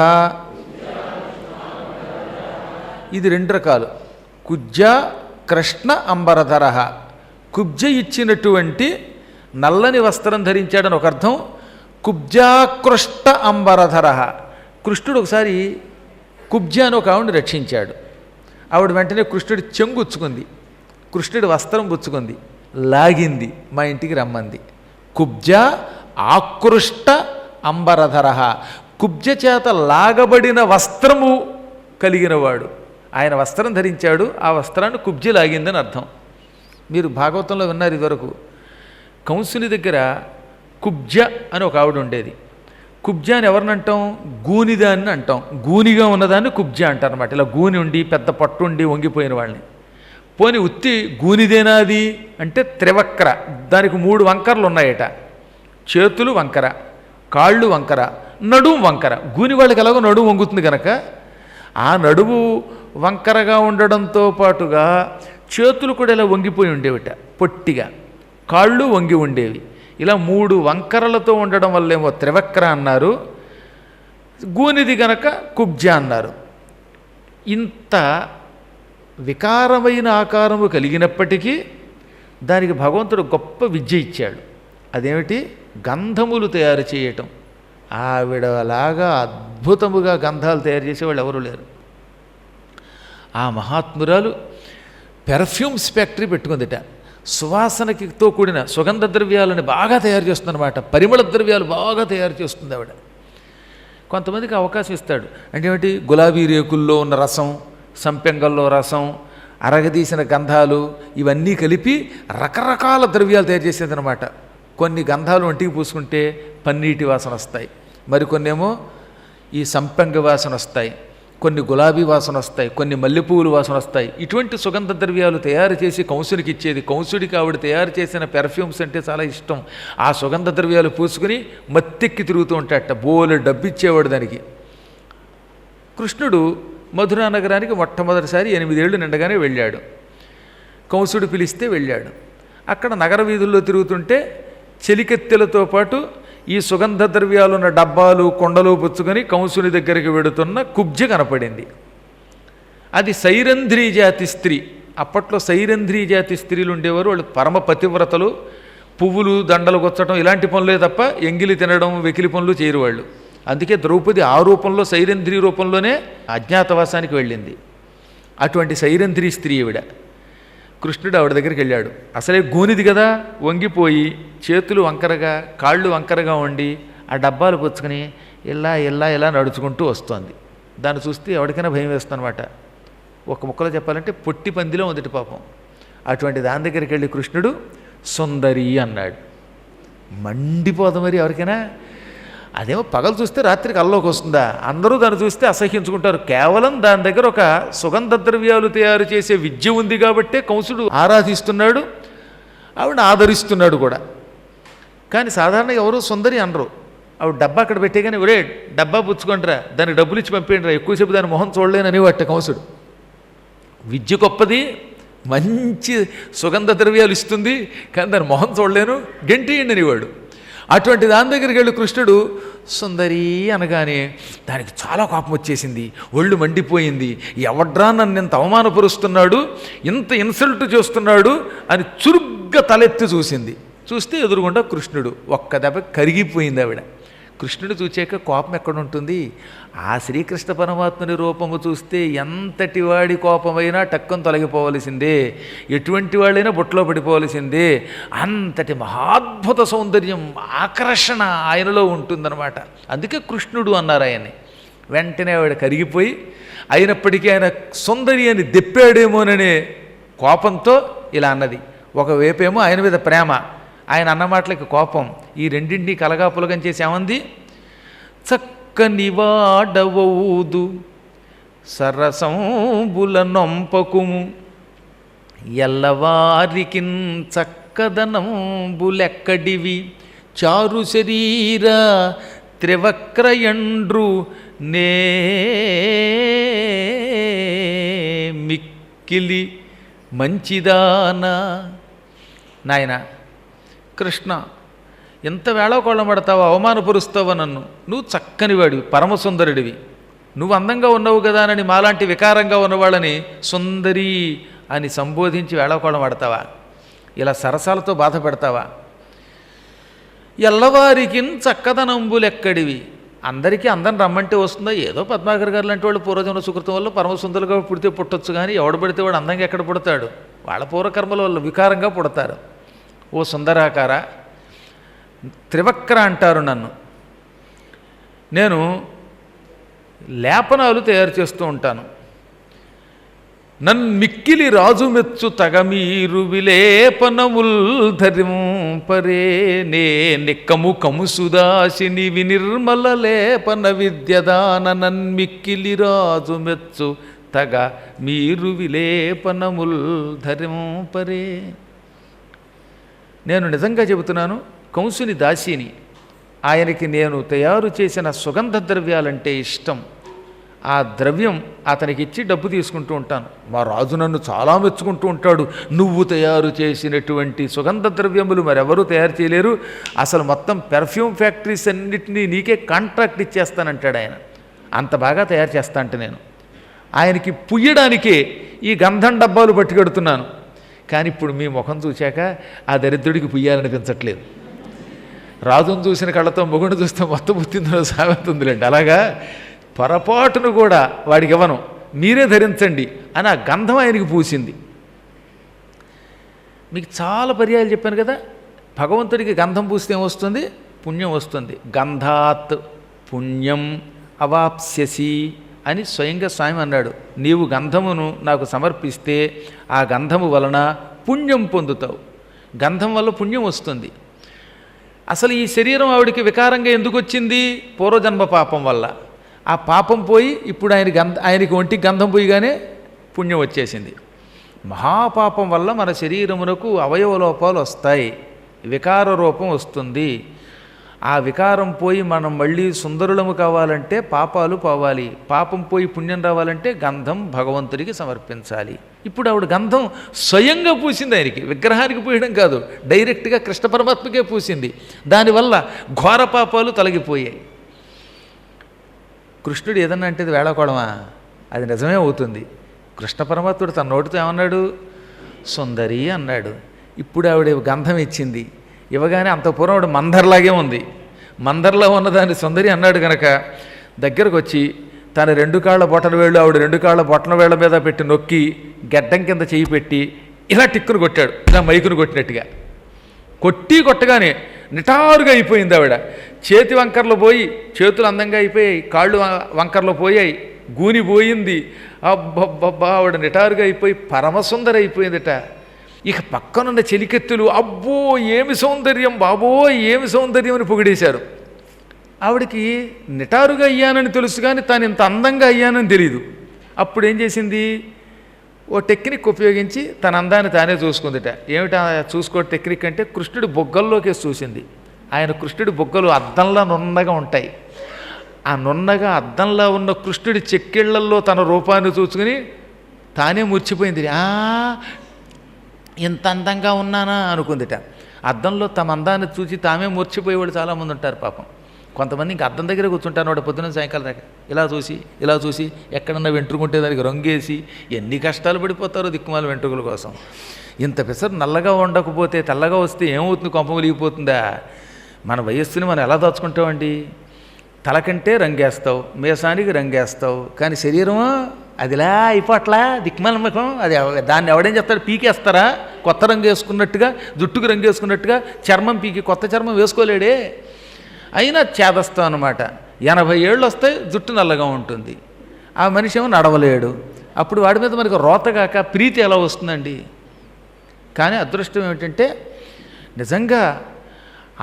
ఇది 2 రకాలు. కుజ్జ కృష్ణ అంబరధరః, కుబ్జ ఇచ్చినటువంటి నల్లని వస్త్రం ధరించాడని ఒక అర్థం. కుబ్జాకృష్ట అంబరధరః, కృష్ణుడు ఒకసారి కుబ్జ అని ఒక ఆవిడని రక్షించాడు. ఆవిడ వెంటనే కృష్ణుడి చెంగుచ్చుకుంది, కృష్ణుడి వస్త్రం పుచ్చుకుంది, లాగింది, మా ఇంటికి రమ్మంది. కుబ్జ ఆకృష్ట అంబరధరః, కుబ్జ చేత లాగబడిన వస్త్రము కలిగినవాడు. ఆయన వస్త్రం ధరించాడు, ఆ వస్త్రాన్ని కుబ్జ లాగిందని అర్థం. మీరు భాగవతంలో విన్నారు ఇదివరకు. కంసుని దగ్గర కుబ్జ అని ఒక ఆవిడ ఉండేది. కుబ్జ అని ఎవరిని అంటాం? గూనిదాన్ని అంటాం. గూనిగా ఉన్నదాన్ని కుబ్జ అంటారు అనమాట. ఇలా గూని ఉండి పెద్ద పట్టుండి వంగిపోయిన వాళ్ళని. పోని ఉత్తి గూనిదేనాది అంటే త్రివక్ర, దానికి 3 వంకరలు ఉన్నాయట. చేతులు వంకర, కాళ్ళు వంకర, నడుము వంకర. గూని వాళ్ళకి ఎలాగో నడుము వంగుతుంది కనుక ఆ నడుము వంకరగా ఉండడంతో పాటుగా చేతులు కూడా ఇలా వంగిపోయి ఉండేవిట పొట్టిగా, కాళ్ళు వంగి ఉండేవి. ఇలా 3 వంకరలతో ఉండడం వల్లేమో త్రివక్ర అన్నారు, గూనిది గనక కుబ్జ అన్నారు. ఇంత వికారమైన ఆకారము కలిగినప్పటికీ దానికి భగవంతుడు గొప్ప విద్య ఇచ్చాడు. అదేమిటి? గంధములు తయారు చేయటం. ఆవిడలాగా అద్భుతముగా గంధాలు తయారు చేసేవాళ్ళు ఎవరూ లేరు. ఆ మహాత్మురాలు పెర్ఫ్యూమ్స్ ఫ్యాక్టరీ పెట్టుకుందిట. సువాసనకితో కూడిన సుగంధ ద్రవ్యాలను బాగా తయారు చేస్తుందన్నమాట. పరిమళ ద్రవ్యాలు బాగా తయారు చేస్తుంది ఆవిడ. కొంతమందికి అవకాశం ఇస్తాడు. అంటే ఏమిటి? గులాబీ రేకుల్లో ఉన్న రసం, సంపెంగల్లో రసం, అరగదీసిన గంధాలు ఇవన్నీ కలిపి రకరకాల ద్రవ్యాలు తయారు చేసేదన్నమాట. కొన్ని గంధాలు ఒంటికి పూసుకుంటే పన్నీటి వాసన వస్తాయి, మరికొన్నేమో ఈ సంపెంగ వాసన వస్తాయి, కొన్ని గులాబీ వాసన వస్తాయి, కొన్ని మల్లెపూలు వాసన వస్తాయి. ఇటువంటి సుగంధ ద్రవ్యాలు తయారు చేసి కంసుడికి ఇచ్చేది. కంసుడికి ఆవిడ తయారు చేసిన పెర్ఫ్యూమ్స్ అంటే చాలా ఇష్టం. ఆ సుగంధ ద్రవ్యాలు పూసుకుని మత్తెక్కి తిరుగుతూ ఉంటాడట. బోలె డబ్బిచ్చేవాడు దానికి. కృష్ణుడు మధురా నగరానికి మొట్టమొదటిసారి 8 ఏళ్ళు నిండగానే వెళ్ళాడు. కంసుడు పిలిస్తే వెళ్ళాడు. అక్కడ నగర వీధుల్లో తిరుగుతుంటే చెలికెత్తెలతో పాటు ఈ సుగంధ ద్రవ్యాలున్న డబ్బాలు కొండలు పుచ్చుకొని కంసుని దగ్గరికి వెడుతున్న కుబ్జ కనపడింది. అది సైరంధ్రీ జాతి స్త్రీ. అప్పట్లో సైరంధ్రీ జాతి స్త్రీలు ఉండేవారు. వాళ్ళు పరమ పతివ్రతలు. పువ్వులు దండలు గుచ్చటం ఇలాంటి పనులే తప్ప ఎంగిలి తినడం వెకిలి పనులు చేయరు వాళ్ళు. అందుకే ద్రౌపది ఆ రూపంలో సైరంధ్రీ రూపంలోనే అజ్ఞాతవాసానికి వెళ్ళింది. అటువంటి సైరంధ్రీ స్త్రీ ఈవిడ. కృష్ణుడు ఆవిడ దగ్గరికి వెళ్ళాడు. అసలే గూనిది కదా, వంగిపోయి చేతులు వంకరగా కాళ్ళు వంకరగా ఉండి ఆ డబ్బాలు పుచ్చుకొని ఇలా ఇలా ఇలా నడుచుకుంటూ వస్తోంది. దాన్ని చూస్తే ఎవరికైనా భయం వేస్తుందన్నమాట. ఒక ముక్కలో చెప్పాలంటే పొట్టి పందిలో ఉందిటి పాపం. అటువంటి దాని దగ్గరికి వెళ్ళి కృష్ణుడు సుందరి అన్నాడు. మండిపోదు మరి ఎవరికైనా. అదేమో పగలు చూస్తే రాత్రికి అల్లోకి వస్తుందా? అందరూ దాన్ని చూస్తే అసహ్యించుకుంటారు. కేవలం దాని దగ్గర ఒక సుగంధ ద్రవ్యాలు తయారు చేసే విద్య ఉంది కాబట్టే కంసుడు ఆరాధిస్తున్నాడు, ఆవిడ ఆదరిస్తున్నాడు కూడా. కానీ సాధారణంగా ఎవరు సుందరి అనరు. ఆవిడ డబ్బా అక్కడ పెట్టే కానీ ఒరే డబ్బా పుచ్చుకుంటారా, దానికి డబ్బులు ఇచ్చి పంపేయండిరా, ఎక్కువసేపు దాని మొహం చూడలేనని వాట కంసుడు. విద్య గొప్పది, మంచి సుగంధ ద్రవ్యాలు ఇస్తుంది, కానీ దాని మొహం చూడలేను, గంటేయండి అనేవాడు. అటువంటి దాని దగ్గరికి వెళ్ళి కృష్ణుడు సుందరి అనగానే దానికి చాలా కోపం వచ్చేసింది, ఒళ్ళు మండిపోయింది. ఎవడ్రా నన్ను ఇంత అవమానపరుస్తున్నాడు, ఇంత ఇన్సల్ట్ చేస్తున్నాడు అని చురుగ్గా తలెత్తి చూసింది. చూస్తే ఎదురుగుండా కృష్ణుడు. ఒక్క దెబ్బ కరిగిపోయింది ఆవిడ. కృష్ణుడు చూచాక కోపం ఎక్కడుంటుంది? ఆ శ్రీకృష్ణ పరమాత్మని రూపము చూస్తే ఎంతటి వాడి కోపమైనా టక్కున తొలగిపోవలసిందే, ఎటువంటి వాళ్ళైనా బుట్టలో పడిపోవలసిందే. అంతటి మహాద్భుత సౌందర్యం, ఆకర్షణ ఆయనలో ఉంటుందన్నమాట. అందుకే కృష్ణుడు అన్నారు ఆయన్ని. వెంటనే ఆవిడ కరిగిపోయి, అయినప్పటికీ ఆయన సుందరి అని దెప్పాడేమోననే కోపంతో ఇలా అన్నది. ఒకవైపేమో ఆయన మీద ప్రేమ, ఆయన అన్న మాటలకి కోపం, ఈ రెండింటినీ కలగాపులగం చేసి ఏమంది, చక్కని వాడవౌదు సరసంబుల నొంపకుము ఎల్లవారికిన్ చక్కదనంబులెక్కడివి చారు శరీర త్రివక్రయండ్రు నే మిక్కిలి మంచిదానా. నాయన కృష్ణ, ఎంత వేళాకోళం పడతావో, అవమానపరుస్తావో నన్ను. నువ్వు చక్కని వాడివి, పరమసుందరుడివి, నువ్వు అందంగా ఉన్నావు కదా అని మాలాంటి వికారంగా ఉన్నవాళ్ళని సుందరి అని సంబోధించి వేళాకోళం పడతావా? ఇలా సరసాలతో బాధ పెడతావా? ఎల్లవారికి చక్కదనంబులెక్కడివి, అందరికీ అందం రమ్మంటే వస్తుందా? ఏదో పద్మాకర్ గారు లాంటి వాళ్ళు పూర్వజన్మ సుకృతం వల్ల పరమసుందరులుగా పుడితే పుట్టొచ్చు, కానీ ఎవడు పడితే వాడు అందంగా ఎక్కడ పుడతాడు? వాళ్ళ పూర్వకర్మల వల్ల వికారంగా పుడతారు. ఓ సుందరాకార, త్రివక్ర అంటారు నన్ను. నేను లేపనాలు తయారు చేస్తూ ఉంటాను. నన్మిక్కిలి రాజు మెచ్చు తగమీరు విలేపనముల్ ధరింపరే నే నిక్కము కముసుదాసిని వినిర్మల లేపన విద్యదాన నన్మిక్కిలి రాజు మెచ్చు తగ మీరు విలేపనముల్ ధరింపరే. నేను నిజంగా చెబుతున్నాను, కంసుని దాసిని. ఆయనకి నేను తయారు చేసిన సుగంధ ద్రవ్యాలంటే ఇష్టం. ఆ ద్రవ్యం అతనికి ఇచ్చి డబ్బు తీసుకుంటూ ఉంటాను. మా రాజు నన్ను చాలా మెచ్చుకుంటూ ఉంటాడు. నువ్వు తయారు చేసినటువంటి సుగంధ ద్రవ్యములు మరెవరూ తయారు చేయలేరు, అసలు మొత్తం పెర్ఫ్యూమ్ ఫ్యాక్టరీస్ అన్నిటినీ నీకే కాంట్రాక్ట్ ఇచ్చేస్తానంటాడు ఆయన. అంత బాగా తయారు చేస్తా అంటే నేను ఆయనకి పుయ్యడానికే ఈ గంధం డబ్బాలు పట్టుకెడుతున్నాను. కానీ ఇప్పుడు మీ ముఖం చూశాక ఆ దరిద్రుడికి పుయ్యాలనిపించట్లేదు. రాజును చూసిన కళ్ళతో మొగుడు చూస్తే మొత్తం పుట్టిందో సాగుతుందిలేండి. అలాగా పొరపాటును కూడా వాడికి ఇవ్వను, మీరే ధరించండి అని ఆ గంధం ఆయనకి పూసింది. మీకు చాలా పర్యాయాలు చెప్పాను కదా, భగవంతుడికి గంధం పూస్తే ఏమొస్తుంది? పుణ్యం వస్తుంది. గంధాత్ పుణ్యం అవాప్స్యసి అని స్వయంగా స్వామి అన్నాడు. నీవు గంధమును నాకు సమర్పిస్తే ఆ గంధము వలన పుణ్యం పొందుతావు. గంధం వల్ల పుణ్యం వస్తుంది. అసలు ఈ శరీరం ఆవిడికి వికారంగా ఎందుకు వచ్చింది? పూర్వజన్మ పాపం వల్ల. ఆ పాపం పోయి ఇప్పుడు ఆయనకి ఒంటికి గంధం పోయిగానే పుణ్యం వచ్చేసింది. మహాపాపం వల్ల మన శరీరమునకు అవయవ లోపాలు వస్తాయి, వికార రూపం వస్తుంది. ఆ వికారం పోయి మనం మళ్ళీ సుందరులము కావాలంటే పాపాలు పోవాలి, పాపం పోయి పుణ్యం రావాలంటే గంధం భగవంతుడికి సమర్పించాలి. ఇప్పుడు ఆవిడ గంధం స్వయంగా పూసింది ఆయనకి, విగ్రహానికి పూయడం కాదు, డైరెక్ట్గా కృష్ణ పరమాత్మకే పూసింది. దానివల్ల ఘోర పాపాలు తొలగిపోయాయి. కృష్ణుడు ఏదన్నా అంటే అది వేళాకోళమా? అది నిజమే అవుతుంది. కృష్ణ పరమాత్ముడు తన నోటితో ఏమన్నాడు? సుందరి అన్నాడు. ఇప్పుడు ఆవిడ గంధం ఇచ్చింది, ఇవ్వగానే అంత పూర్వం ఆవిడ మందర్లాగే ఉంది. మందర్లా ఉన్నదాన్ని సుందరి అన్నాడు కనుక దగ్గరకు వచ్చి తన 2 కాళ్ళ బొటన వేళ్ళు ఆవిడ 2 కాళ్ళ బొటన వేళ్ల మీద పెట్టి నొక్కి గడ్డం కింద చేయి పెట్టి ఇలా టిక్కును కొట్టాడు, ఇలా మైకును కొట్టినట్టుగా. కొట్టగానే నిటారుగా అయిపోయింది ఆవిడ. చేతి వంకర్లు పోయి చేతులు అందంగా అయిపోయాయి, కాళ్ళు వంకర్లు పోయాయి, గూని పోయింది. అబ్బబ్బబ్బా ఆవిడ నిటారుగా అయిపోయి పరమసుందరి అయిపోయిందట. ఇక పక్కనున్న చెలికెత్తులు అబ్బో ఏమి సౌందర్యం, బాబోయ్ ఏమి సౌందర్యం అని పొగిడేశారు. ఆవిడకి నిటారుగా అయ్యానని తెలుసు కానీ తాను ఇంత అందంగా అయ్యానని తెలియదు. అప్పుడు ఏం చేసింది? ఓ టెక్నిక్ ఉపయోగించి తన అందాన్ని తానే చూసుకుందిట. ఏమిటా చూసుకో టెక్నిక్ అంటే, కృష్ణుడి బొగ్గల్లోకి చూసింది. ఆయన కృష్ణుడి బొగ్గలు అద్దంలా నున్నగా ఉంటాయి. ఆ నున్నగా అద్దంలా ఉన్న కృష్ణుడి చెక్కిళ్లల్లో తన రూపాన్ని చూసుకుని తానే మురిచిపోయింది. ఇంత అందంగా ఉన్నానా అనుకుందిట. అద్దంలో తమ అందాన్ని చూసి తామే మూర్చిపోయేవాళ్ళు చాలామంది ఉంటారు పాపం. కొంతమంది ఇంక అద్దం దగ్గర కూర్చుంటారు వాడు పొద్దున్న సాయంకాలం దాకా ఇలా చూసి ఎక్కడన్నా వెంట్రుకుంటే దానికి రంగేసి ఎన్ని కష్టాలు పడిపోతారో దిక్కుమాల వెంట్రుకల కోసం. ఇంత పిసరు నల్లగా ఉండకపోతే తెల్లగా వస్తే ఏమవుతుంది? కొంప ములిగిపోతుందా? మన వయస్సుని మనం ఎలా దాచుకుంటామండి? తలకంటే రంగేస్తావు, మీసానికి రంగేస్తావు, కానీ శరీరమో అదిలా అయిపోట్లా దిక్కుమాల ముఖం. అది దాన్ని ఎవడేం చెప్తాడు? పీకేస్తారా? కొత్త రంగు వేసుకున్నట్టుగా, జుట్టుకు రంగు వేసుకున్నట్టుగా చర్మం పీకి కొత్త చర్మం వేసుకోలేడే. అయినా చేదస్తాం అనమాట. 80 ఏళ్ళు వస్తాయి, జుట్టు నల్లగా ఉంటుంది. ఆ మనిషి ఏమో నడవలేడు. అప్పుడు వాడి మీద మనకు రోతగాక ప్రీతి ఎలా వస్తుందండి? కానీ అదృష్టం ఏమిటంటే నిజంగా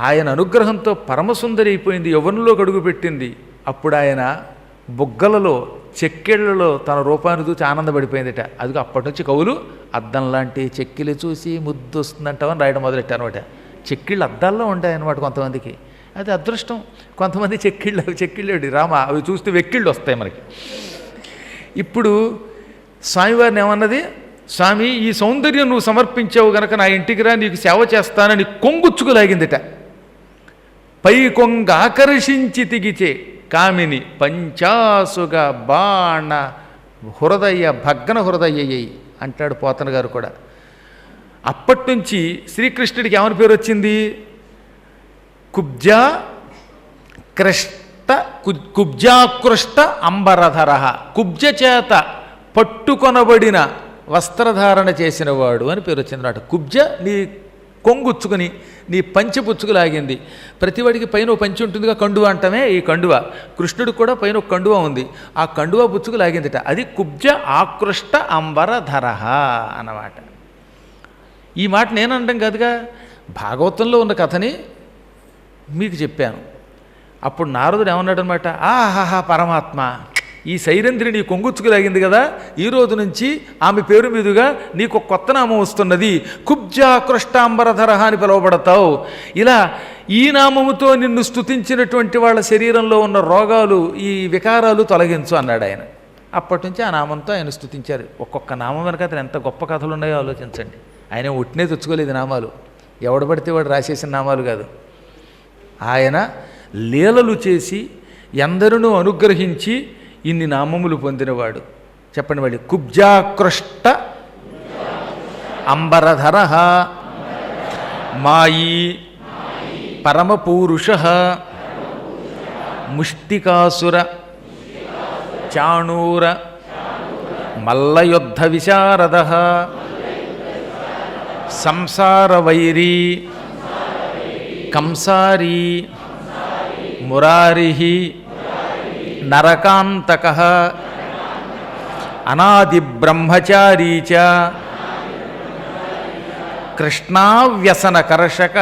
ఆయన అనుగ్రహంతో పరమసుందరి అయిపోయింది, యవ్వనంలో అడుగు పెట్టింది. అప్పుడు ఆయన బుగ్గలలో చెక్కిళ్లలో తన రూపాన్ని చూసి ఆనందపడిపోయిందట. అది అప్పటి నుంచి కవులు అద్దం లాంటి చెక్కిళ్ళు చూసి ముద్దు వస్తుందంటామని రాయడం మొదలెట్టారనమాట. చెక్కిళ్ళు అద్దాల్లో ఉంటాయన్నమాట కొంతమందికి. అది అదృష్టం. కొంతమంది చెక్కిళ్ళేడు రామ అవి చూస్తే వెక్కిళ్ళు వస్తాయి మనకి. ఇప్పుడు స్వామివారిని ఏమన్నది, స్వామి ఈ సౌందర్యం నువ్వు సమర్పించావు గనక నా ఇంటికి రా, నీకు సేవ చేస్తానని కొంగుచ్చుకులాగిందిట. పై కొంగ ఆకర్షించి తిగిచే కామిని పంచాసుగ బాణ హృదయ భగ్న హృదయ్యయ్యి అంటాడు పోతన గారు కూడా. అప్పట్నుంచి శ్రీకృష్ణుడికి ఏమని పేరు వచ్చింది? కుబ్జాకృష్ట అంబరధర. కుబ్జ చేత పట్టుకొనబడిన వస్త్రధారణ చేసినవాడు అని పేరు వచ్చిందన్నమాట. కుబ్జ నీ కొంగుచ్చుకుని నీ పంచె పుచ్చుకులాగింది. ప్రతివాడికి పైన ఒక పంచి ఉంటుందిగా, కండువ అంటమే ఈ కండువ. కృష్ణుడికి కూడా పైన ఒక కండువ ఉంది, ఆ కండువ పుచ్చుకు లాగిందిట. అది కుబ్జ ఆకృష్ట అంబరధర అన్నమాట. ఈ మాట నేను అనడం కాదుగా, భాగవతంలో ఉన్న కథని మీకు చెప్పాను. అప్పుడు నారదుడు ఏమన్నాడనమాట, ఆహాహా పరమాత్మ, ఈ సైరంధ్రి నీ కొంగుచ్చుకులాగింది కదా, ఈ రోజు నుంచి ఆమె పేరు మీదుగా నీకు ఒక కొత్త నామం వస్తున్నది, కుబ్జాకృష్టాంబరధర అని పిలువబడతావు. ఇలా ఈ నామముతో నిన్ను స్తుతించినటువంటి వాళ్ళ శరీరంలో ఉన్న రోగాలు, ఈ వికారాలు తొలగించు అన్నాడు ఆయన. అప్పటి నుంచి ఆ నామంతో ఆయన స్తుతించారు. ఒక్కొక్క నామం వెనక అతను ఎంత గొప్ప కథలు ఉన్నాయో ఆలోచించండి. ఆయన ఒట్టినే తెచ్చుకోలేదు నామాలు, ఎవడు పడితే వాడు రాసేసిన నామాలు కాదు. ఆయన లీలలు చేసి ఎందరినూ అనుగ్రహించి ఇన్ని నామములు పొందినవాడు. చెప్పండి వాడి. కుబ్జాకృష్ట అంబరధర మాయీ పరమపూరుష ముష్టికాసుర చాణూర మల్లయుద్ధ విశారద సంసారవైరీ కంసారీ మురారి నరకాంతక అనాది బ్రహ్మచారీ చ కృష్ణావ్యసన కర్షక.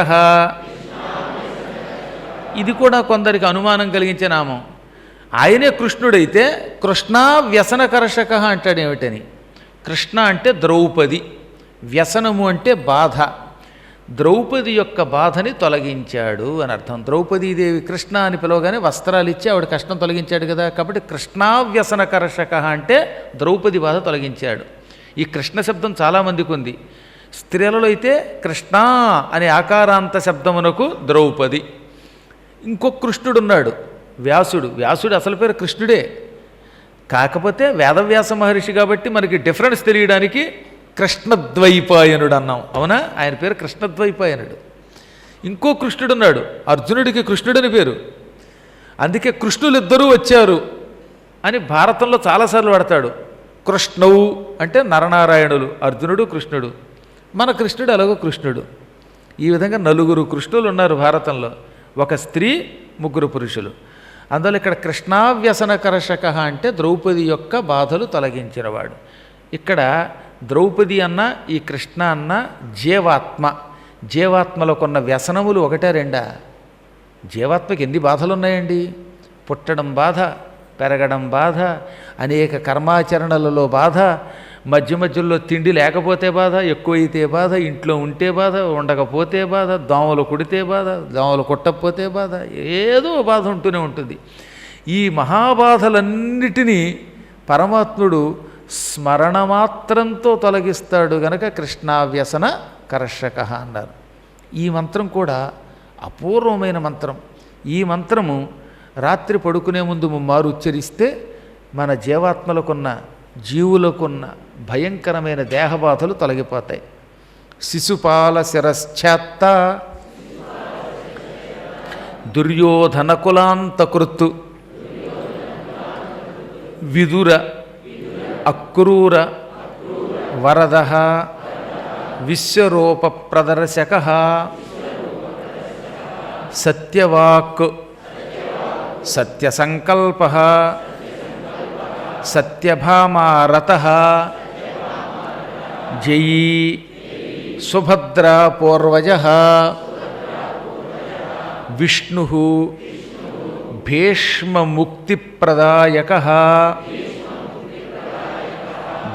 ఇది కూడా కొందరికి అనుమానం కలిగించే నామం. ఆయనే కృష్ణుడైతే కృష్ణావ్యసన కర్షక అంటాడు ఏమిటని. కృష్ణ అంటే ద్రౌపది, వ్యసనము అంటే బాధ. ద్రౌపది యొక్క బాధని తొలగించాడు అని అర్థం. ద్రౌపదీదేవి కృష్ణ అని పిలవగానే వస్త్రాలు ఇచ్చి ఆవిడ కష్టం తొలగించాడు కదా, కాబట్టి కృష్ణావ్యసన కర్షక అంటే ద్రౌపది బాధ తొలగించాడు. ఈ కృష్ణ శబ్దం చాలామందికి ఉంది. స్త్రీలలో అయితే కృష్ణ అనే ఆకారాంత శబ్దమునకు ద్రౌపది. ఇంకొక కృష్ణుడు ఉన్నాడు, వ్యాసుడు. వ్యాసుడు అసలు పేరు కృష్ణుడే, కాకపోతే వేదవ్యాస మహర్షి కాబట్టి మనకి డిఫరెన్స్ తెలియడానికి కృష్ణద్వైపాయనుడు అన్నాం. అవునా, ఆయన పేరు కృష్ణద్వైపాయనుడు. ఇంకో కృష్ణుడు ఉన్నాడు, అర్జునుడికి కృష్ణుడని పేరు. అందుకే కృష్ణులు ఇద్దరూ వచ్చారు అని భారతంలో చాలాసార్లు వాడతాడు. కృష్ణవు అంటే నరనారాయణులు, అర్జునుడు కృష్ణుడు. మన కృష్ణుడు అలాగో కృష్ణుడు. ఈ విధంగా 4 కృష్ణులు ఉన్నారు భారతంలో, ఒక స్త్రీ 3 పురుషులు. అందువల్ల ఇక్కడ కృష్ణావ్యసన కర్షక అంటే ద్రౌపది యొక్క బాధలు తొలగించినవాడు. ఇక్కడ ద్రౌపది అన్న ఈ కృష్ణ అన్న జీవాత్మ. జీవాత్మలో కొన్న వ్యసనములు 1-2? జీవాత్మకి ఎన్ని బాధలు ఉన్నాయండి? పుట్టడం బాధ, పెరగడం బాధ, అనేక కర్మాచరణలలో బాధ, మధ్య మధ్యలో తిండి లేకపోతే బాధ, ఎక్కువైతే బాధ, ఇంట్లో ఉంటే బాధ, ఉండకపోతే బాధ, దోమలు కుడితే బాధ, దోమలు కుట్టకపోతే బాధ, ఏదో బాధ ఉంటూనే ఉంటుంది. ఈ మహాబాధలన్నిటినీ పరమాత్ముడు స్మరణ మాత్రంతో తొలగిస్తాడు గనక కృష్ణావ్యసన కర్షక అన్నారు. ఈ మంత్రం కూడా అపూర్వమైన మంత్రం. ఈ మంత్రము రాత్రి పడుకునే ముందు ముమ్మారు ఉచ్చరిస్తే మన జీవాత్మలకున్న జీవులకున్న భయంకరమైన దేహబాధలు తొలగిపోతాయి. శిశుపాల శిరశ్చాత్త దుర్యోధన కులాంతకృత్తు విదుర అక్రూర వరద విశ్వరూప ప్రదర్శక సత్యవాక్ సత్యసంకల్పః సత్యభామారతః జయీ సుభద్రా పూర్వజః విష్ణుః భీష్మముక్తిప్రదాయకః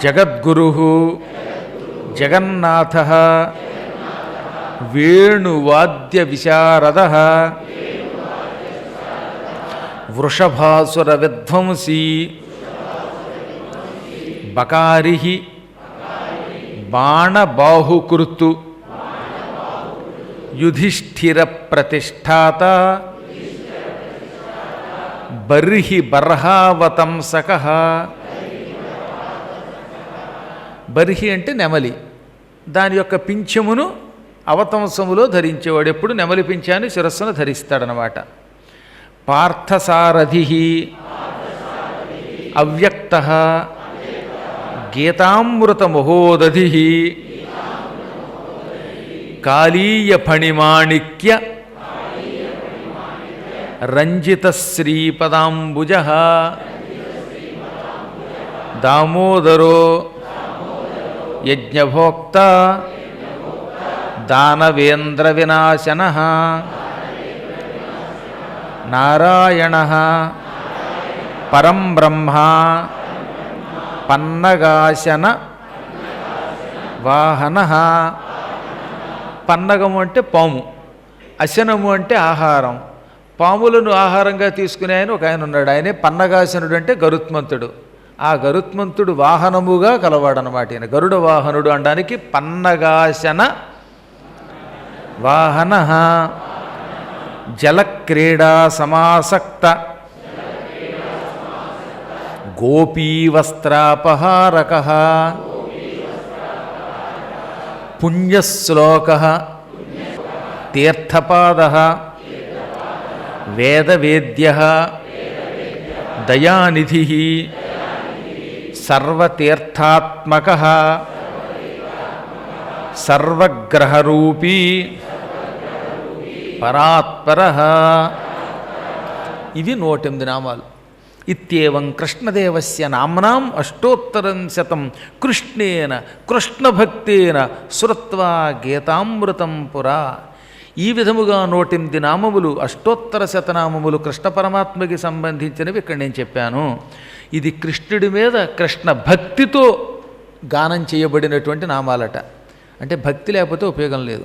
జగద్గురుః జగన్నాథః వేణువాద్యవిశారదః వృషభాసురవిధ్వంసీ బకారిః బాణబాహుకృతు యుధిష్ఠిరప్రతిష్ఠాత బర్హి బర్హావతంసకః. బర్హి అంటే నెమలి, దాని యొక్క పింఛమును అవతంసములో ధరించేవాడు. ఎప్పుడు నెమలి పింఛాన్ని శిరస్సును ధరిస్తాడనమాట. పార్థసారథి అవ్యక్తః గీతామృతమహోదధి కాళీయఫణిమాణిక్య రంజితశ్రీపదాంబుజః దామోదరో యజ్ఞభోక్త దానవేంద్రవినాశనః నారాయణః పరం బ్రహ్మ పన్నగాశన వాహనః. పన్నగము అంటే పాము, అశనము అంటే ఆహారం. పాములను ఆహారంగా తీసుకునే ఒక ఆయన ఉన్నాడు, ఆయనే పన్నగాశనుడు అంటే గరుత్మంతుడు. ఆ గరుత్మంతుడు వాహనముగా కలవాడనమాట. ఈయన గరుడ వాహనుడు అనడానికి పన్నగాశన వాహన. జలక్రీడా సమాసక్త గోపీవస్త్రాపహారకః పుణ్యశ్లోకః తీర్థపాదః వేదవేద్యః దయానిధిః సర్వతీర్థాత్మకః సర్వగ్రహరూపీ పరాత్పరః. ఇవి 108 నామాలు. ఇత్యేవం కృష్ణదేవస్య నామ్నాం అష్టోత్తరం శతం కృష్ణేన కృష్ణభక్తేన శ్రుత్వా గీతామృతం పురా. ఈ విధముగా 108 నామములు, అష్టోత్తర శతనామములు కృష్ణ పరమాత్మకి సంబంధించినవి ఇక్కడ నేను చెప్పాను. ఇది కృష్ణుడి మీద కృష్ణ భక్తితో గానం చేయబడినటువంటి నామాలట. అంటే భక్తి లేకపోతే ఉపయోగం లేదు.